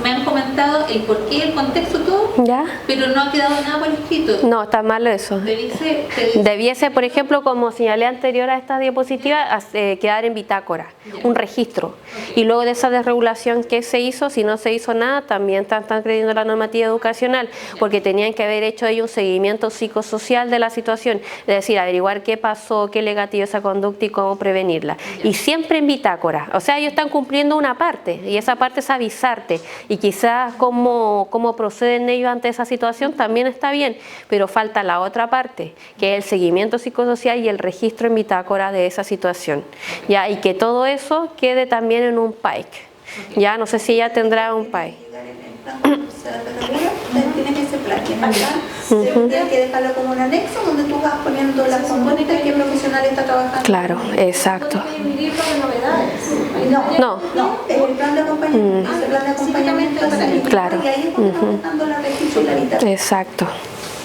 C: me han comentado el porqué, el contexto, todo,
A: ¿Ya?
C: pero no ha quedado nada por escrito.
A: No, está mal eso. Debiese, por ejemplo, como señalé anterior a esta diapositiva, quedar en bitácora, un registro. Y luego de esa desregulación, ¿qué se hizo? Si no se hizo nada, también están creyendo la normativa educacional, porque tenían que haber hecho ellos un seguimiento psicosocial de la situación, es decir, averiguar qué pasó, qué le gatilló esa conducta y cómo prevenirla. Y siempre en bitácora, o sea, ellos están cumpliendo una parte, y esa parte es avisarte, y quizás cómo proceden ellos ante esa situación también está bien, pero falta la otra parte, que es el seguimiento psicosocial y el registro en bitácora de esa situación, ¿ya? Y que todo eso quede también en un PAIC, ¿ya? No sé si ella tendrá un PAIC.
B: Tienes ese plan, tienes que dejarlo como un anexo donde tú vas poniendo las componentes que el profesional está trabajando.
A: Claro, exacto.
B: No, el plan de acompañamiento, ese plan de acompañamiento es ahí.
A: Claro.
B: Y ahí es donde estamos dando la registro.
A: Exacto.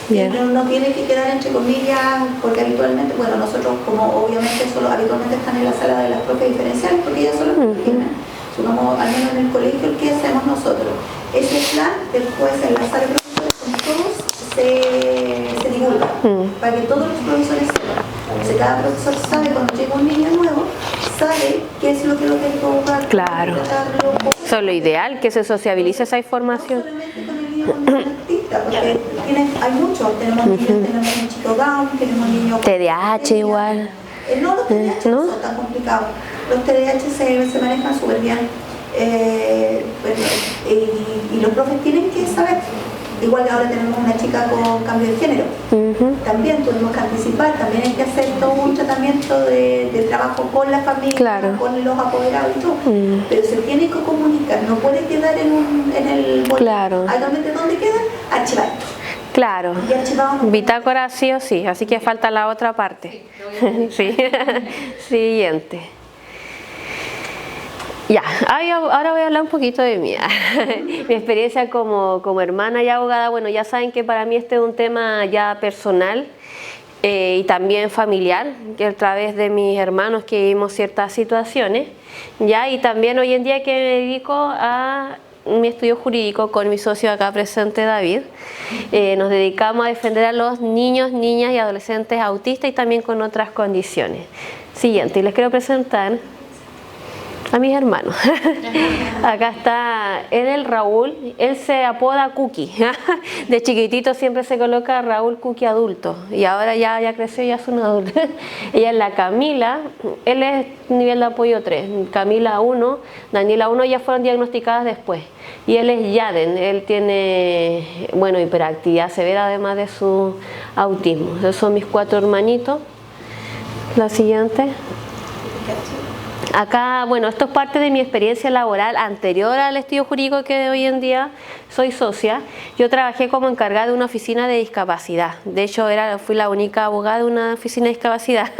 A: Bien.
B: No tiene que quedar entre comillas, porque habitualmente, bueno, nosotros como obviamente solo habitualmente están en la sala de las propias diferenciales, porque ellas son las que tienen. Supongamos, al menos en el colegio, ¿qué hacemos nosotros? Ese plan, después en la sala de profesores, con todos se divulga, para que todos los profesores sepan. Entonces, cada profesor sabe cuando llega un niño nuevo, sabe qué es lo que lo tiene que buscar.
A: Claro. Eso es lo ideal, que se sociabilice esa información.
B: No solamente con el niño con un artista, porque hay muchos. Tenemos niños, tenemos un chico Down, tenemos niños con
A: TDAH igual.
B: No, los TDAH no son tan complicados. Los TDAH se manejan súper bien. Y los profes tienen que saber. Igual que ahora tenemos una chica con cambio de género. También tuvimos que anticipar, también hay que hacer todo un tratamiento de trabajo con la familia,
A: claro,
B: con los apoderados y todo. Pero se tiene que comunicar, no puede quedar en el boletín.
A: Claro.
B: ¿Dónde queda? Archivar.
A: Claro, bitácora sí o sí, así que falta la otra parte. Sí. Siguiente. Ya, ahora voy a hablar un poquito de mí. Mi experiencia como hermana y abogada. Bueno, ya saben que para mí este es un tema ya personal y también familiar, que a través de mis hermanos que vivimos ciertas situaciones, ya, y también hoy en día que me dedico a mi estudio jurídico con mi socio acá presente, David. Nos dedicamos a defender a los niños, niñas y adolescentes autistas y también con otras condiciones. Siguiente, y les quiero presentar a mis hermanos. Acá está el Raúl, él se apoda Cookie. De chiquitito siempre se coloca Raúl Cookie adulto y ahora ya creció, ya es un adulto. Ella es la Camila, él es nivel de apoyo 3, Camila 1, Daniela 1 ya fueron diagnosticadas después. Y él es Yaden, él tiene, bueno, hiperactividad severa además de su autismo. Esos son mis 4 hermanitos. La siguiente. Acá, bueno, esto es parte de mi experiencia laboral anterior al estudio jurídico que hoy en día soy socia. Yo trabajé como encargada de una oficina de discapacidad. De hecho, fui la única abogada de una oficina de discapacidad.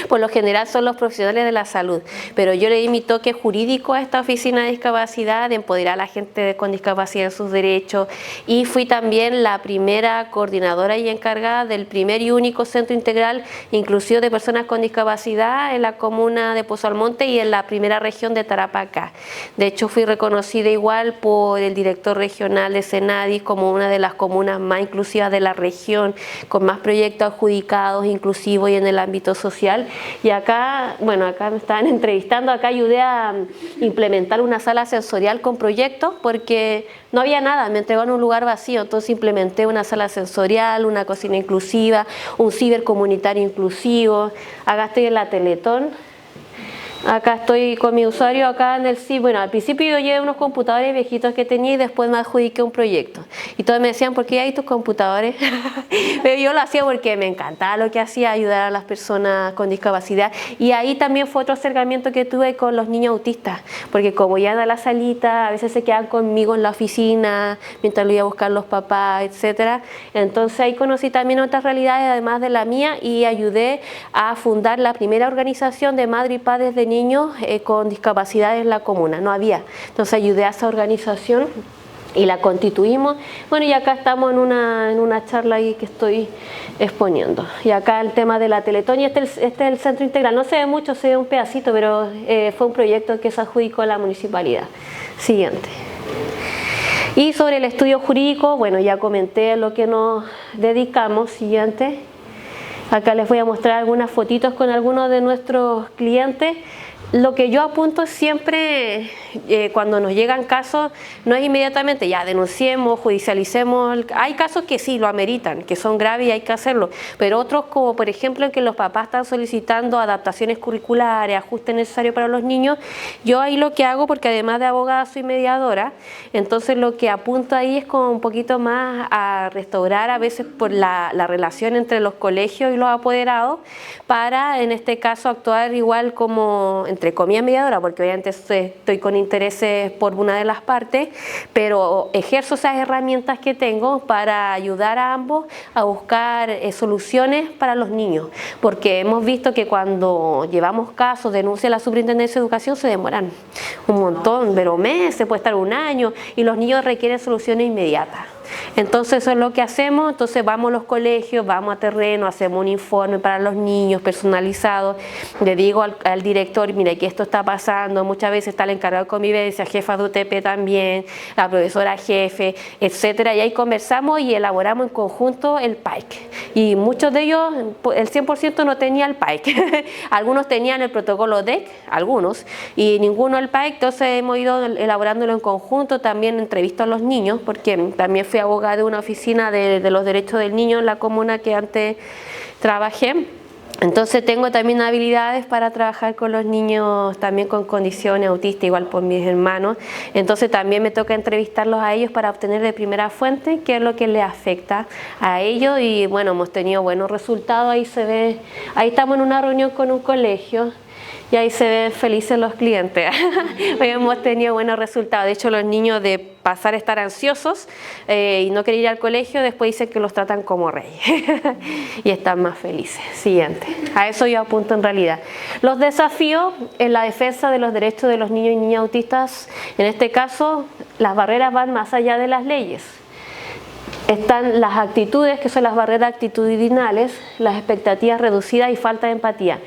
A: Por lo general son los profesionales de la salud. Pero yo le di mi toque jurídico a esta oficina de discapacidad, de empoderar a la gente con discapacidad en sus derechos. Y fui también la primera coordinadora y encargada del primer y único centro integral inclusivo de personas con discapacidad en la comuna de Pozo Almonte y en la primera región de Tarapacá. De hecho, fui reconocida igual por el director regional de Senadis como una de las comunas más inclusivas de la región, con más proyectos adjudicados, inclusivos y en el ámbito social. Y acá, bueno, acá me estaban entrevistando, acá ayudé a implementar una sala sensorial con proyectos porque no había nada, me entregaron un lugar vacío, entonces implementé una sala sensorial, una cocina inclusiva, un cibercomunitario inclusivo. Acá estoy en la Teletón. Acá estoy con mi usuario acá en el sitio. Bueno, al principio yo llevé unos computadores viejitos que tenía y después me adjudiqué un proyecto. Y todos me decían, ¿por qué hay tus computadores? Pero yo lo hacía porque me encantaba lo que hacía, ayudar a las personas con discapacidad. Y ahí también fue otro acercamiento que tuve con los niños autistas. Porque como ya a la salita, a veces se quedan conmigo en la oficina, mientras lo iba a buscar los papás, etc. Entonces ahí conocí también otras realidades además de la mía y ayudé a fundar la primera organización de madres y padres de niños con discapacidad en la comuna, no había. Entonces ayudé a esa organización y la constituimos. Bueno, y acá estamos en una charla ahí que estoy exponiendo. Y acá el tema de la Teletón, y este es el centro integral. No se ve mucho, se ve un pedacito, pero fue un proyecto que se adjudicó a la municipalidad. Siguiente. Y sobre el estudio jurídico, bueno, ya comenté a lo que nos dedicamos. Siguiente. Acá les voy a mostrar algunas fotitos con algunos de nuestros clientes. Lo que yo apunto siempre cuando nos llegan casos, no es inmediatamente ya denunciemos, judicialicemos. Hay casos que sí lo ameritan, que son graves y hay que hacerlo, pero otros, como por ejemplo en que los papás están solicitando adaptaciones curriculares, ajustes necesarios para los niños, yo ahí lo que hago, porque además de abogada soy mediadora, entonces lo que apunto ahí es como un poquito más a restaurar a veces por la relación entre los colegios y los apoderados, para en este caso actuar igual como entre comillas mediadora, porque obviamente estoy con intereses por una de las partes, pero ejerzo esas herramientas que tengo para ayudar a ambos a buscar soluciones para los niños, porque hemos visto que cuando llevamos casos, denuncia a la Superintendencia de Educación, se demoran un montón, pero meses, puede estar un año, y los niños requieren soluciones inmediatas. Entonces eso es lo que hacemos. Entonces vamos a los colegios, vamos a terreno, hacemos un informe para los niños personalizado, le digo al director, mira que esto está pasando, muchas veces está el encargado de convivencia, jefa de UTP también, la profesora jefe, etcétera, y ahí conversamos y elaboramos en conjunto el PAIC, y muchos de ellos, el 100% no tenía el PAIC, algunos tenían el protocolo DEC, algunos, y ninguno el PAIC. Entonces hemos ido elaborándolo en conjunto, también entrevisto a los niños, porque también fui abogada de una oficina de los derechos del niño en la comuna que antes trabajé. Entonces tengo también habilidades para trabajar con los niños también con condiciones autistas, igual por mis hermanos. Entonces también me toca entrevistarlos a ellos para obtener de primera fuente qué es lo que les afecta a ellos, y bueno, hemos tenido buenos resultados. Ahí se ve, ahí estamos en una reunión con un colegio y ahí se ven felices los clientes. Hoy hemos tenido buenos resultados. De hecho, los niños, de pasar a estar ansiosos y no querer ir al colegio, después dicen que los tratan como reyes y están más felices. Siguiente. A eso yo apunto en realidad. Los desafíos en la defensa de los derechos de los niños y niñas autistas. En este caso, las barreras van más allá de las leyes. Están las actitudes, que son las barreras actitudinales, las expectativas reducidas y falta de empatía.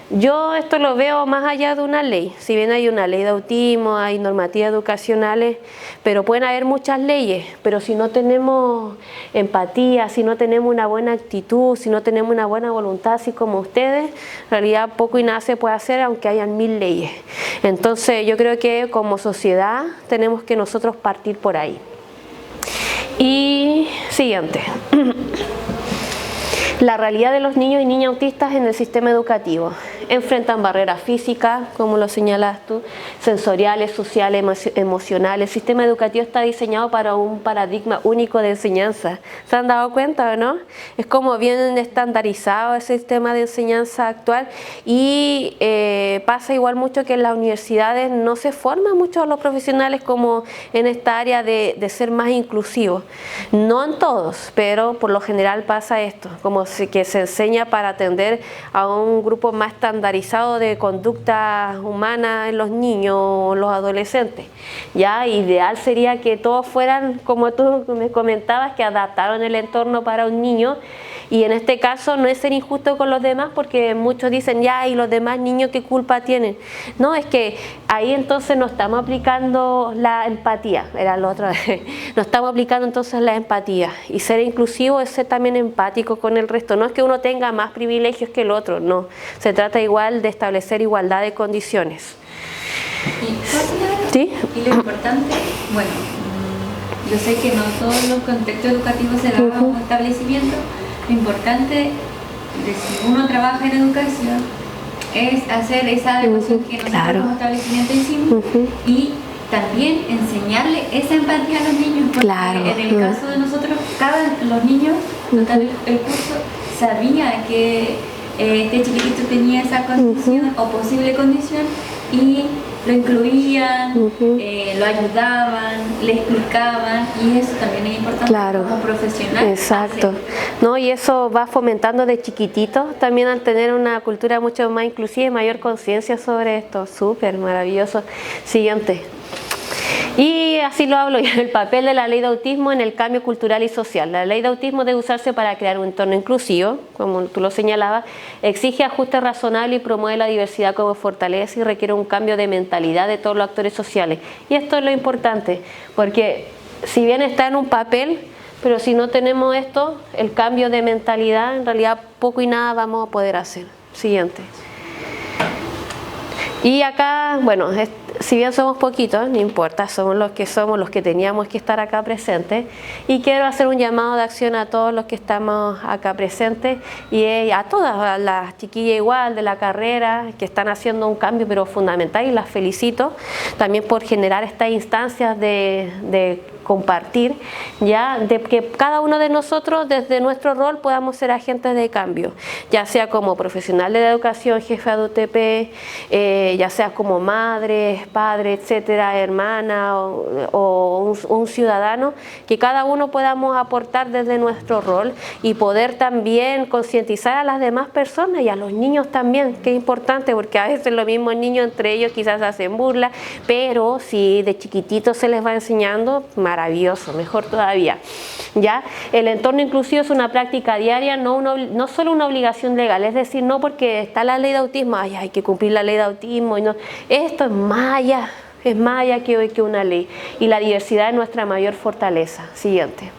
A: Yo esto lo veo más allá de una ley. Si bien hay una ley de autismo, hay normativas educacionales, pero pueden haber muchas leyes, pero si no tenemos empatía, si no tenemos una buena actitud, si no tenemos una buena voluntad, así como ustedes, en realidad poco y nada se puede hacer aunque hayan 1000 leyes. Entonces yo creo que como sociedad tenemos que nosotros partir por ahí. Y siguiente. La realidad de los niños y niñas autistas en el sistema educativo. Enfrentan barreras físicas, como lo señalas tú, sensoriales, sociales, emocionales. El sistema educativo está diseñado para un paradigma único de enseñanza. ¿Se han dado cuenta o no? Es como bien estandarizado el sistema de enseñanza actual, y pasa igual mucho que en las universidades no se forman mucho a los profesionales como en esta área de ser más inclusivos. No en todos, pero por lo general pasa esto, como que se enseña para atender a un grupo más estandarizado de conducta humana en los niños o los adolescentes. Ya ideal sería que todos fueran, como tú me comentabas, que adaptaron el entorno para un niño, y en este caso no es ser injusto con los demás, porque muchos dicen, ya, ¿y los demás niños qué culpa tienen? No, es que ahí entonces no estamos aplicando la empatía, era lo otro, no estamos aplicando entonces la empatía, y ser inclusivo es ser también empático con el resto. No es que uno tenga más privilegios que el otro, no, se trata igual de establecer igualdad de condiciones.
D: ¿Sí? Y lo importante, bueno, yo sé que no todos los contextos educativos se dan a un establecimiento. Lo importante de si uno trabaja en educación es hacer esa adecuación que nosotros como establecimiento hicimos, y también enseñarle esa empatía a los niños, porque en el caso de nosotros, los niños, el curso sabía que este chiquitito tenía esa condición o posible condición, y lo incluían, lo ayudaban, le explicaban, y eso también es importante como profesional.
A: Exacto. No, y eso va fomentando de chiquitito también al tener una cultura mucho más inclusiva y mayor conciencia sobre esto. Súper maravilloso. Siguiente. Y así lo hablo yo, el papel de la ley de autismo en el cambio cultural y social. La ley de autismo debe usarse para crear un entorno inclusivo, como tú lo señalabas, exige ajustes razonables y promueve la diversidad como fortaleza y requiere un cambio de mentalidad de todos los actores sociales. Y esto es lo importante, porque si bien está en un papel, pero si no tenemos esto, el cambio de mentalidad, en realidad poco y nada vamos a poder hacer. Siguiente. Y acá, bueno, si bien somos poquitos, no importa, somos los que teníamos que estar acá presentes. Y quiero hacer un llamado de acción a todos los que estamos acá presentes y a todas, a las chiquillas igual de la carrera, que están haciendo un cambio pero fundamental, y las felicito también por generar estas instancias de compartir, ya, de que cada uno de nosotros desde nuestro rol podamos ser agentes de cambio, ya sea como profesional de la educación, jefe de UTP, ya sea como madre, padre, etcétera, hermana o un ciudadano, que cada uno podamos aportar desde nuestro rol y poder también concientizar a las demás personas y a los niños también, que es importante, porque a veces los mismos niños entre ellos quizás hacen burla, pero si de chiquititos se les va enseñando, maravilloso, mejor todavía. ¿Ya? El entorno inclusivo es una práctica diaria, no solo una obligación legal, es decir, no porque está la ley de autismo, ay, hay que cumplir la ley de autismo, y no, esto es más allá que una ley, y la diversidad es nuestra mayor fortaleza. Siguiente.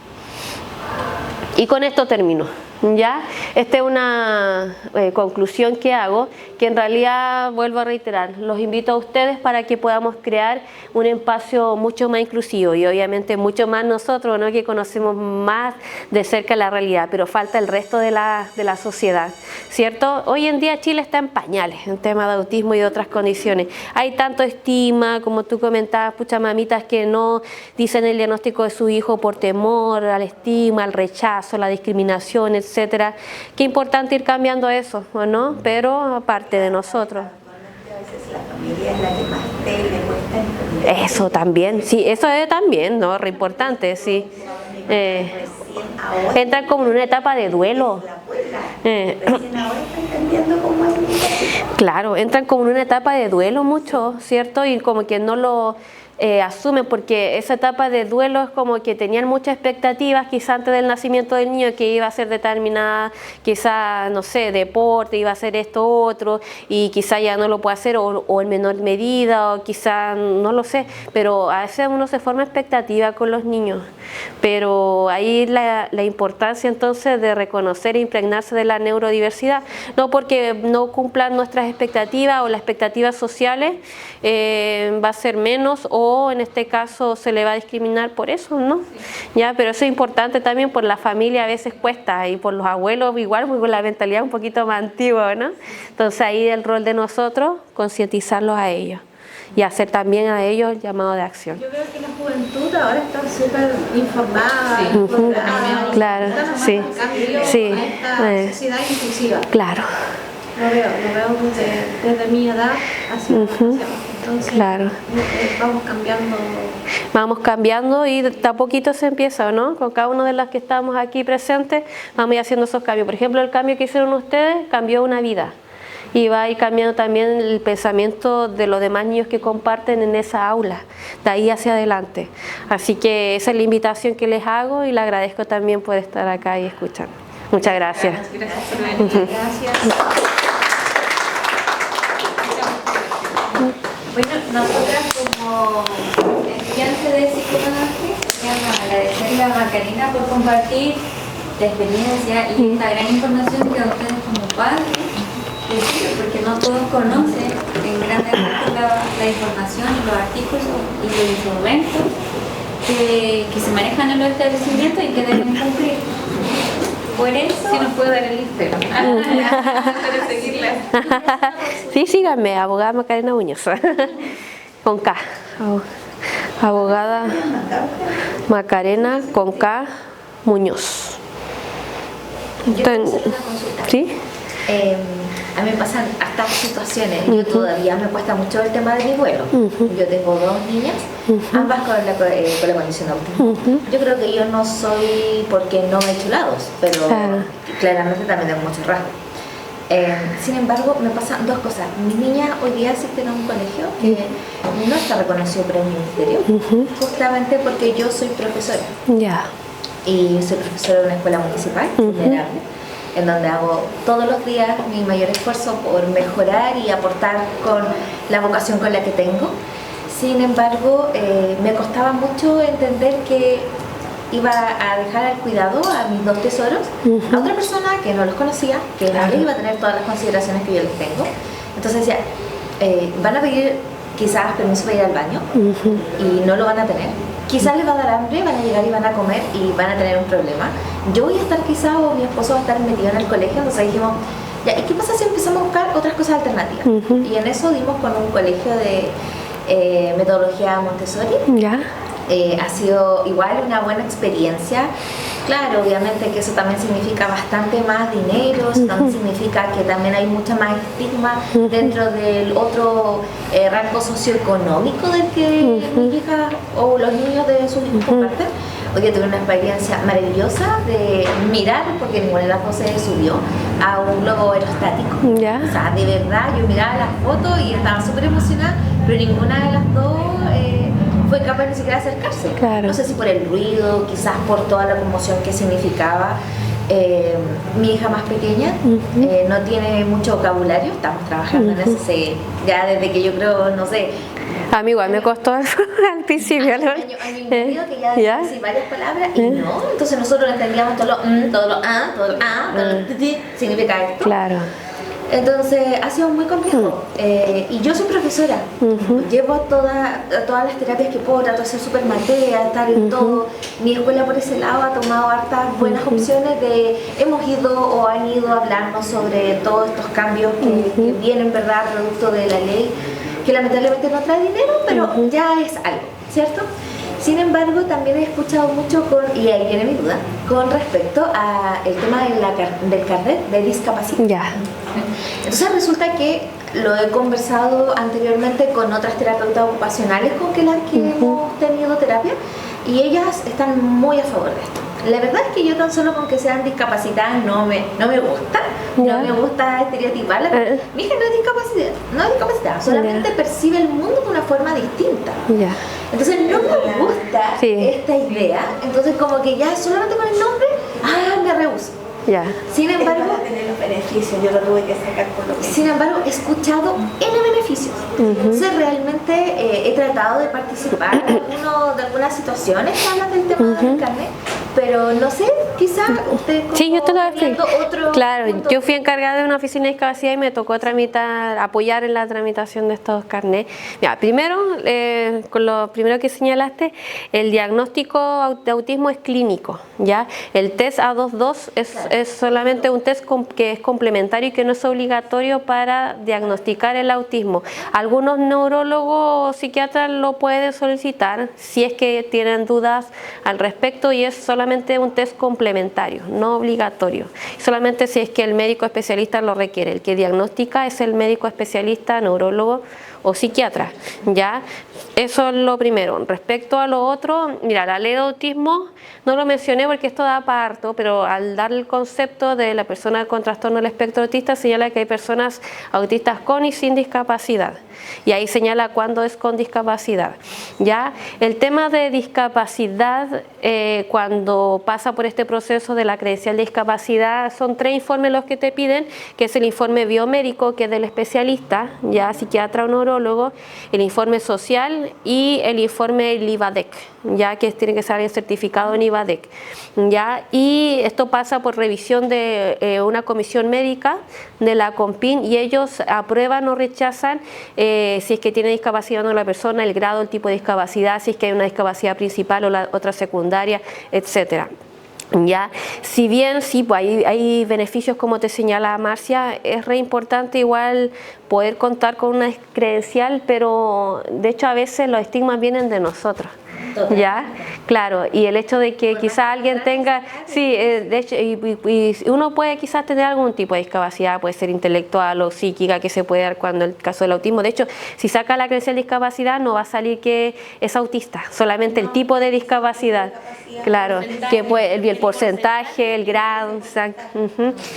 A: Y con esto termino. ¿Ya? Esta es una conclusión que hago, que en realidad vuelvo a reiterar, los invito a ustedes para que podamos crear un espacio mucho más inclusivo y obviamente mucho más nosotros, ¿no?, que conocemos más de cerca la realidad, pero falta el resto de la sociedad, ¿cierto? Hoy en día Chile está en pañales en tema de autismo y de otras condiciones. Hay tanto estigma, como tú comentabas, muchas mamitas que no dicen el diagnóstico de su hijo por temor al estigma, al rechazo, la discriminación, etcétera. Qué importante ir cambiando eso, ¿no? Pero aparte de nosotros.
B: A veces la familia es la que más le cuesta entender.
A: Eso también, sí, eso es también, ¿no? Re importante, sí. Entran como en una etapa de duelo.
B: Recién ahora está entendiendo cómo es.
A: Claro, entran como en una etapa de duelo mucho, ¿cierto? Y como que no lo asumen, porque esa etapa de duelo es como que tenían muchas expectativas quizá antes del nacimiento del niño, que iba a ser determinada, quizá, no sé, deporte, iba a ser esto otro, y quizá ya no lo puede hacer o en menor medida, o quizá no lo sé, pero a veces uno se forma expectativa con los niños, pero ahí la importancia entonces de reconocer e impregnarse de la neurodiversidad, no porque no cumplan nuestras expectativas o las expectativas sociales va a ser menos, o en este caso se le va a discriminar por eso, ¿no? Ya, pero eso es importante también, por la familia a veces cuesta, y por los abuelos igual, porque con la mentalidad un poquito más antigua, ¿no? Entonces ahí el rol de nosotros, concientizarlos a ellos y hacer también a ellos el llamado de acción.
E: Yo creo que la juventud ahora está súper informada,
A: claro, sí, sí,
E: a esta sociedad inclusiva.
A: Claro.
E: Lo veo desde mi edad hacia entonces
A: claro.
E: Vamos cambiando
A: y de a poquito se empieza, ¿no? Con cada uno de las que estamos aquí presentes vamos a ir haciendo esos cambios. Por ejemplo, el cambio que hicieron ustedes cambió una vida, y va a ir cambiando también el pensamiento de los demás niños que comparten en esa aula, de ahí hacia adelante. Así que esa es la invitación que les hago, y le agradezco también por estar acá y escuchar. Muchas gracias.
C: Gracias por venir.
E: Gracias.
D: Bueno, nosotras como estudiantes de psicopedagogía queremos agradecerle a Macarena por compartir la experiencia y esta gran información que a ustedes como padres les sirve, porque no todos conocen en grandes parte la información, los artículos y los instrumentos que se manejan en los establecimientos y que deben cumplir. Por eso,
C: si nos puede dar el Instagram para seguirla.
A: Sí, síganme, abogada Macarena Muñoz, con K, abogada Macarena con K Muñoz. Entonces, ¿sí?
F: A mí me pasan hasta situaciones, yo todavía me cuesta mucho el tema de mi vuelo. Yo tengo 2 niñas, ambas con la condición autismo. Yo creo que yo no soy porque no me he hecho lados, pero claramente también tengo muchos rasgos. Sin embargo, me pasan dos cosas. Mi niña hoy día asiste a un colegio que no está reconocido por el ministerio, justamente porque yo soy profesora. Y soy profesora de una escuela municipal, vulnerable, en donde hago todos los días mi mayor esfuerzo por mejorar y aportar con la vocación con la que tengo. Sin embargo, me costaba mucho entender que iba a dejar al cuidado a mis dos tesoros a otra persona que no los conocía, que no les iba a tener todas las consideraciones que yo les tengo. Entonces decía, van a pedir quizás permiso para ir al baño y no lo van a tener. Quizás les va a dar hambre, van a llegar y van a comer y van a tener un problema. Yo voy a estar quizás, o mi esposo va a estar metido en el colegio, entonces dijimos, ya, ¿y qué pasa si empezamos a buscar otras cosas alternativas? Y en eso dimos con un colegio de metodología Montessori. Ha sido igual una buena experiencia. Claro, obviamente que eso también significa bastante más dinero, eso también significa que también hay mucha más estigma dentro del otro rango socioeconómico del que mi hija o los niños de sus hijos comparten. Hoy día tuve una experiencia maravillosa de mirar, porque ninguna de las dos se subió, a un globo aerostático. O sea, de verdad, yo miraba las fotos y estaba súper emocionada, pero ninguna de las dos fue capaz ni siquiera de acercarse. No sé si por el ruido, quizás por toda la conmoción que significaba. Mi hija más pequeña no tiene mucho vocabulario, estamos trabajando en eso ya desde que yo creo, no sé.
A: A mí igual me costó al principio.
F: Año y medio que ya decía varias palabras y no, entonces nosotros entendíamos todo lo significa esto. Entonces ha sido muy complejo. Y yo soy profesora, llevo todas las terapias que puedo, trato de ser súper matea, estar en todo. Mi escuela por ese lado ha tomado hartas buenas opciones hemos ido o han ido a hablarnos sobre todos estos cambios que vienen, ¿verdad?, producto de la ley, que lamentablemente no trae dinero, pero ya es algo, ¿cierto? Sin embargo, también he escuchado mucho, y ahí viene mi duda, con respecto al tema del carnet de discapacidad. Entonces resulta que lo he conversado anteriormente con otras terapeutas ocupacionales con las que hemos tenido terapia, y ellas están muy a favor de esto. La verdad es que yo tan solo con que sean discapacitadas no me gusta, no me gusta estereotiparla. Mi hija no es discapacitada, solamente percibe el mundo de una forma distinta. Entonces no me gusta esta idea, entonces como que ya solamente con el nombre, me rehúso. Sin embargo,
B: para tener los beneficios, yo lo tuve que sacar por lo menos.
F: Sin embargo, he escuchado N beneficios. Entonces realmente he tratado de participar de algunas situaciones que hablan del tema del carnet, pero no sé, quizás usted
A: yo te lo explico. Claro,
F: punto.
A: yo fui encargada de una oficina de discapacidad y me tocó apoyar en la tramitación de estos carnets. Primero, con lo primero que señalaste, el diagnóstico de autismo es clínico, ¿ya? El test A22 es solamente un test que es complementario y que no es obligatorio para diagnosticar el autismo. Algunos neurólogos o psiquiatras lo pueden solicitar si es que tienen dudas al respecto, y es solamente un test complementario, no obligatorio. Solamente si es que el médico especialista lo requiere. El que diagnostica es el médico especialista, neurólogo o psiquiatra, ¿ya? Eso es lo primero. Respecto a lo otro, mira, la ley de autismo no lo mencioné porque esto da parto, pero al dar el concepto de la persona con trastorno del espectro autista, señala que hay personas autistas con y sin discapacidad, y ahí señala cuándo es con discapacidad, ¿ya? El tema de discapacidad, cuando pasa por este proceso de la credencial de discapacidad, son 3 informes los que te piden, que es el informe biomédico, que es del especialista, ya psiquiatra o neurólogo, el informe social y el informe IVADEC, ya que tiene que ser alguien certificado en IVADEC, ya, y esto pasa por revisión de una comisión médica de la CONPIN, y ellos aprueban o rechazan si es que tiene discapacidad o no la persona, el grado, el tipo de discapacidad, si es que hay una discapacidad principal o la otra secundaria, etcétera. Ya, si bien sí, pues hay beneficios como te señala Marcia, es re importante igual poder contar con una credencial, pero de hecho a veces los estigmas vienen de nosotros. ¿ya? Claro, y el hecho de que quizás alguien tenga, sí, de hecho, y uno puede quizás tener algún tipo de discapacidad, puede ser intelectual o psíquica, que se puede dar cuando el caso del autismo. De hecho, si saca la credencial de discapacidad, no va a salir que es autista, solamente el tipo de discapacidad. Claro, que puede, el porcentaje, el grado,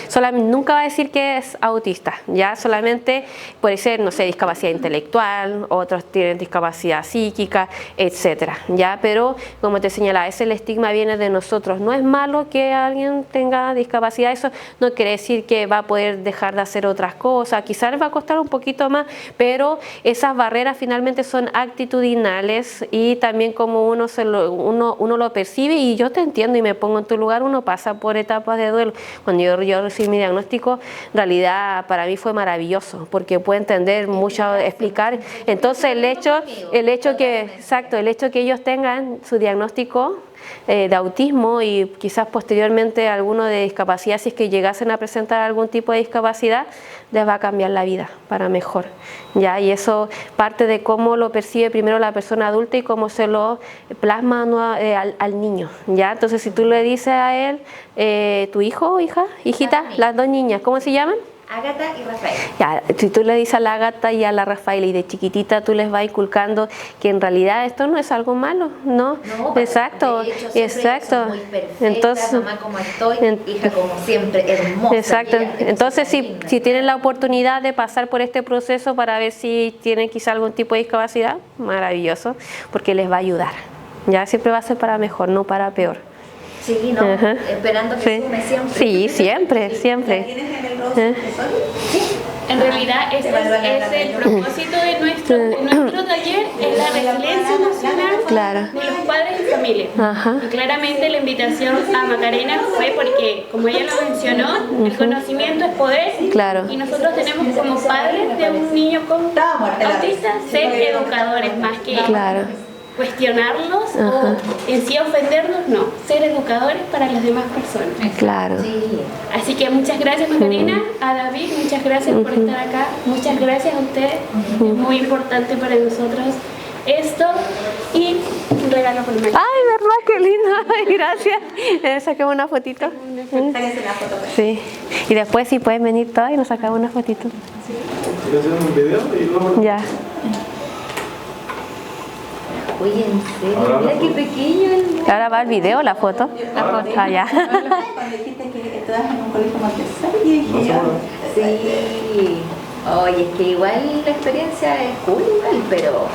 A: solamente, nunca va a decir que es autista, ya solamente puede ser, no sé, discapacidad intelectual, otros tienen discapacidad psíquica, etcétera, ya, pero como te señalaba, ese el estigma viene de nosotros. No es malo que alguien tenga discapacidad, eso no quiere decir que va a poder dejar de hacer otras cosas, quizás va a costar un poquito más, pero esas barreras finalmente son actitudinales y también como uno lo percibe. Y yo te entiendo y me pongo en tu lugar, uno pasa por etapas de duelo. Cuando yo recibí mi diagnóstico, en realidad para mí fue maravilloso, porque puedo entender mucho, explicar. Entonces el hecho que ellos tengan su diagnóstico de autismo y quizás posteriormente alguno de discapacidad, si es que llegasen a presentar algún tipo de discapacidad, les va a cambiar la vida para mejor, ¿ya? Y eso parte de cómo lo percibe primero la persona adulta y cómo se lo plasma al niño, ¿ya? Entonces si tú le dices a él, tu hijo o hijita, las dos niñas, ¿cómo se llaman?
F: Ágata y Rafael.
A: Ya, si tú le dices a la Ágata y a la Rafael y de chiquitita tú les vas inculcando que en realidad esto no es algo malo, ¿no? Exacto,
F: de hecho,
A: exacto.
F: Muy perfecta,
A: entonces,
F: mamá como estoy, hija como siempre, hermosa.
A: Exacto.
F: Mira,
A: Entonces si tienen la oportunidad de pasar por este proceso para ver si tienen quizá algún tipo de discapacidad, maravilloso, porque les va a ayudar. Ya siempre va a ser para mejor, no para peor.
F: Sí, ¿no? Esperando que sume siempre.
A: Sí, siempre.
B: ¿Tienes en el rostro?
F: Sí.
G: En realidad ese es el propósito de nuestro taller, es la resiliencia emocional de los padres y familia. Y claramente la invitación a Macarena fue porque, como ella lo mencionó, el conocimiento es poder, y nosotros tenemos como padres de un niño con autista ser educadores más que cuestionarlos o en sí ofenderlos, no, ser educadores para las demás personas.
A: Claro.
F: Sí.
G: Así que muchas gracias Macarena, a David, muchas gracias por estar acá, muchas gracias a ustedes, es muy importante para nosotros esto y un regalo por Macarena.
A: Ay, verdad, qué lindo, ay, gracias. Saquemos una fotito.
B: Sáquense la foto.
A: Sí, y después si pueden venir todas y nos sacamos una fotito.
H: ¿Quieres hacer un video? Y luego...
A: Ya.
F: Oye, en serio, mira qué pequeño el...
A: Ahora va el video, la foto. Ah, ya.
B: Cuando dijiste que estabas en un colegio Montessori, yo dije,
F: Sí. Oye, es que igual la experiencia es cool igual, pero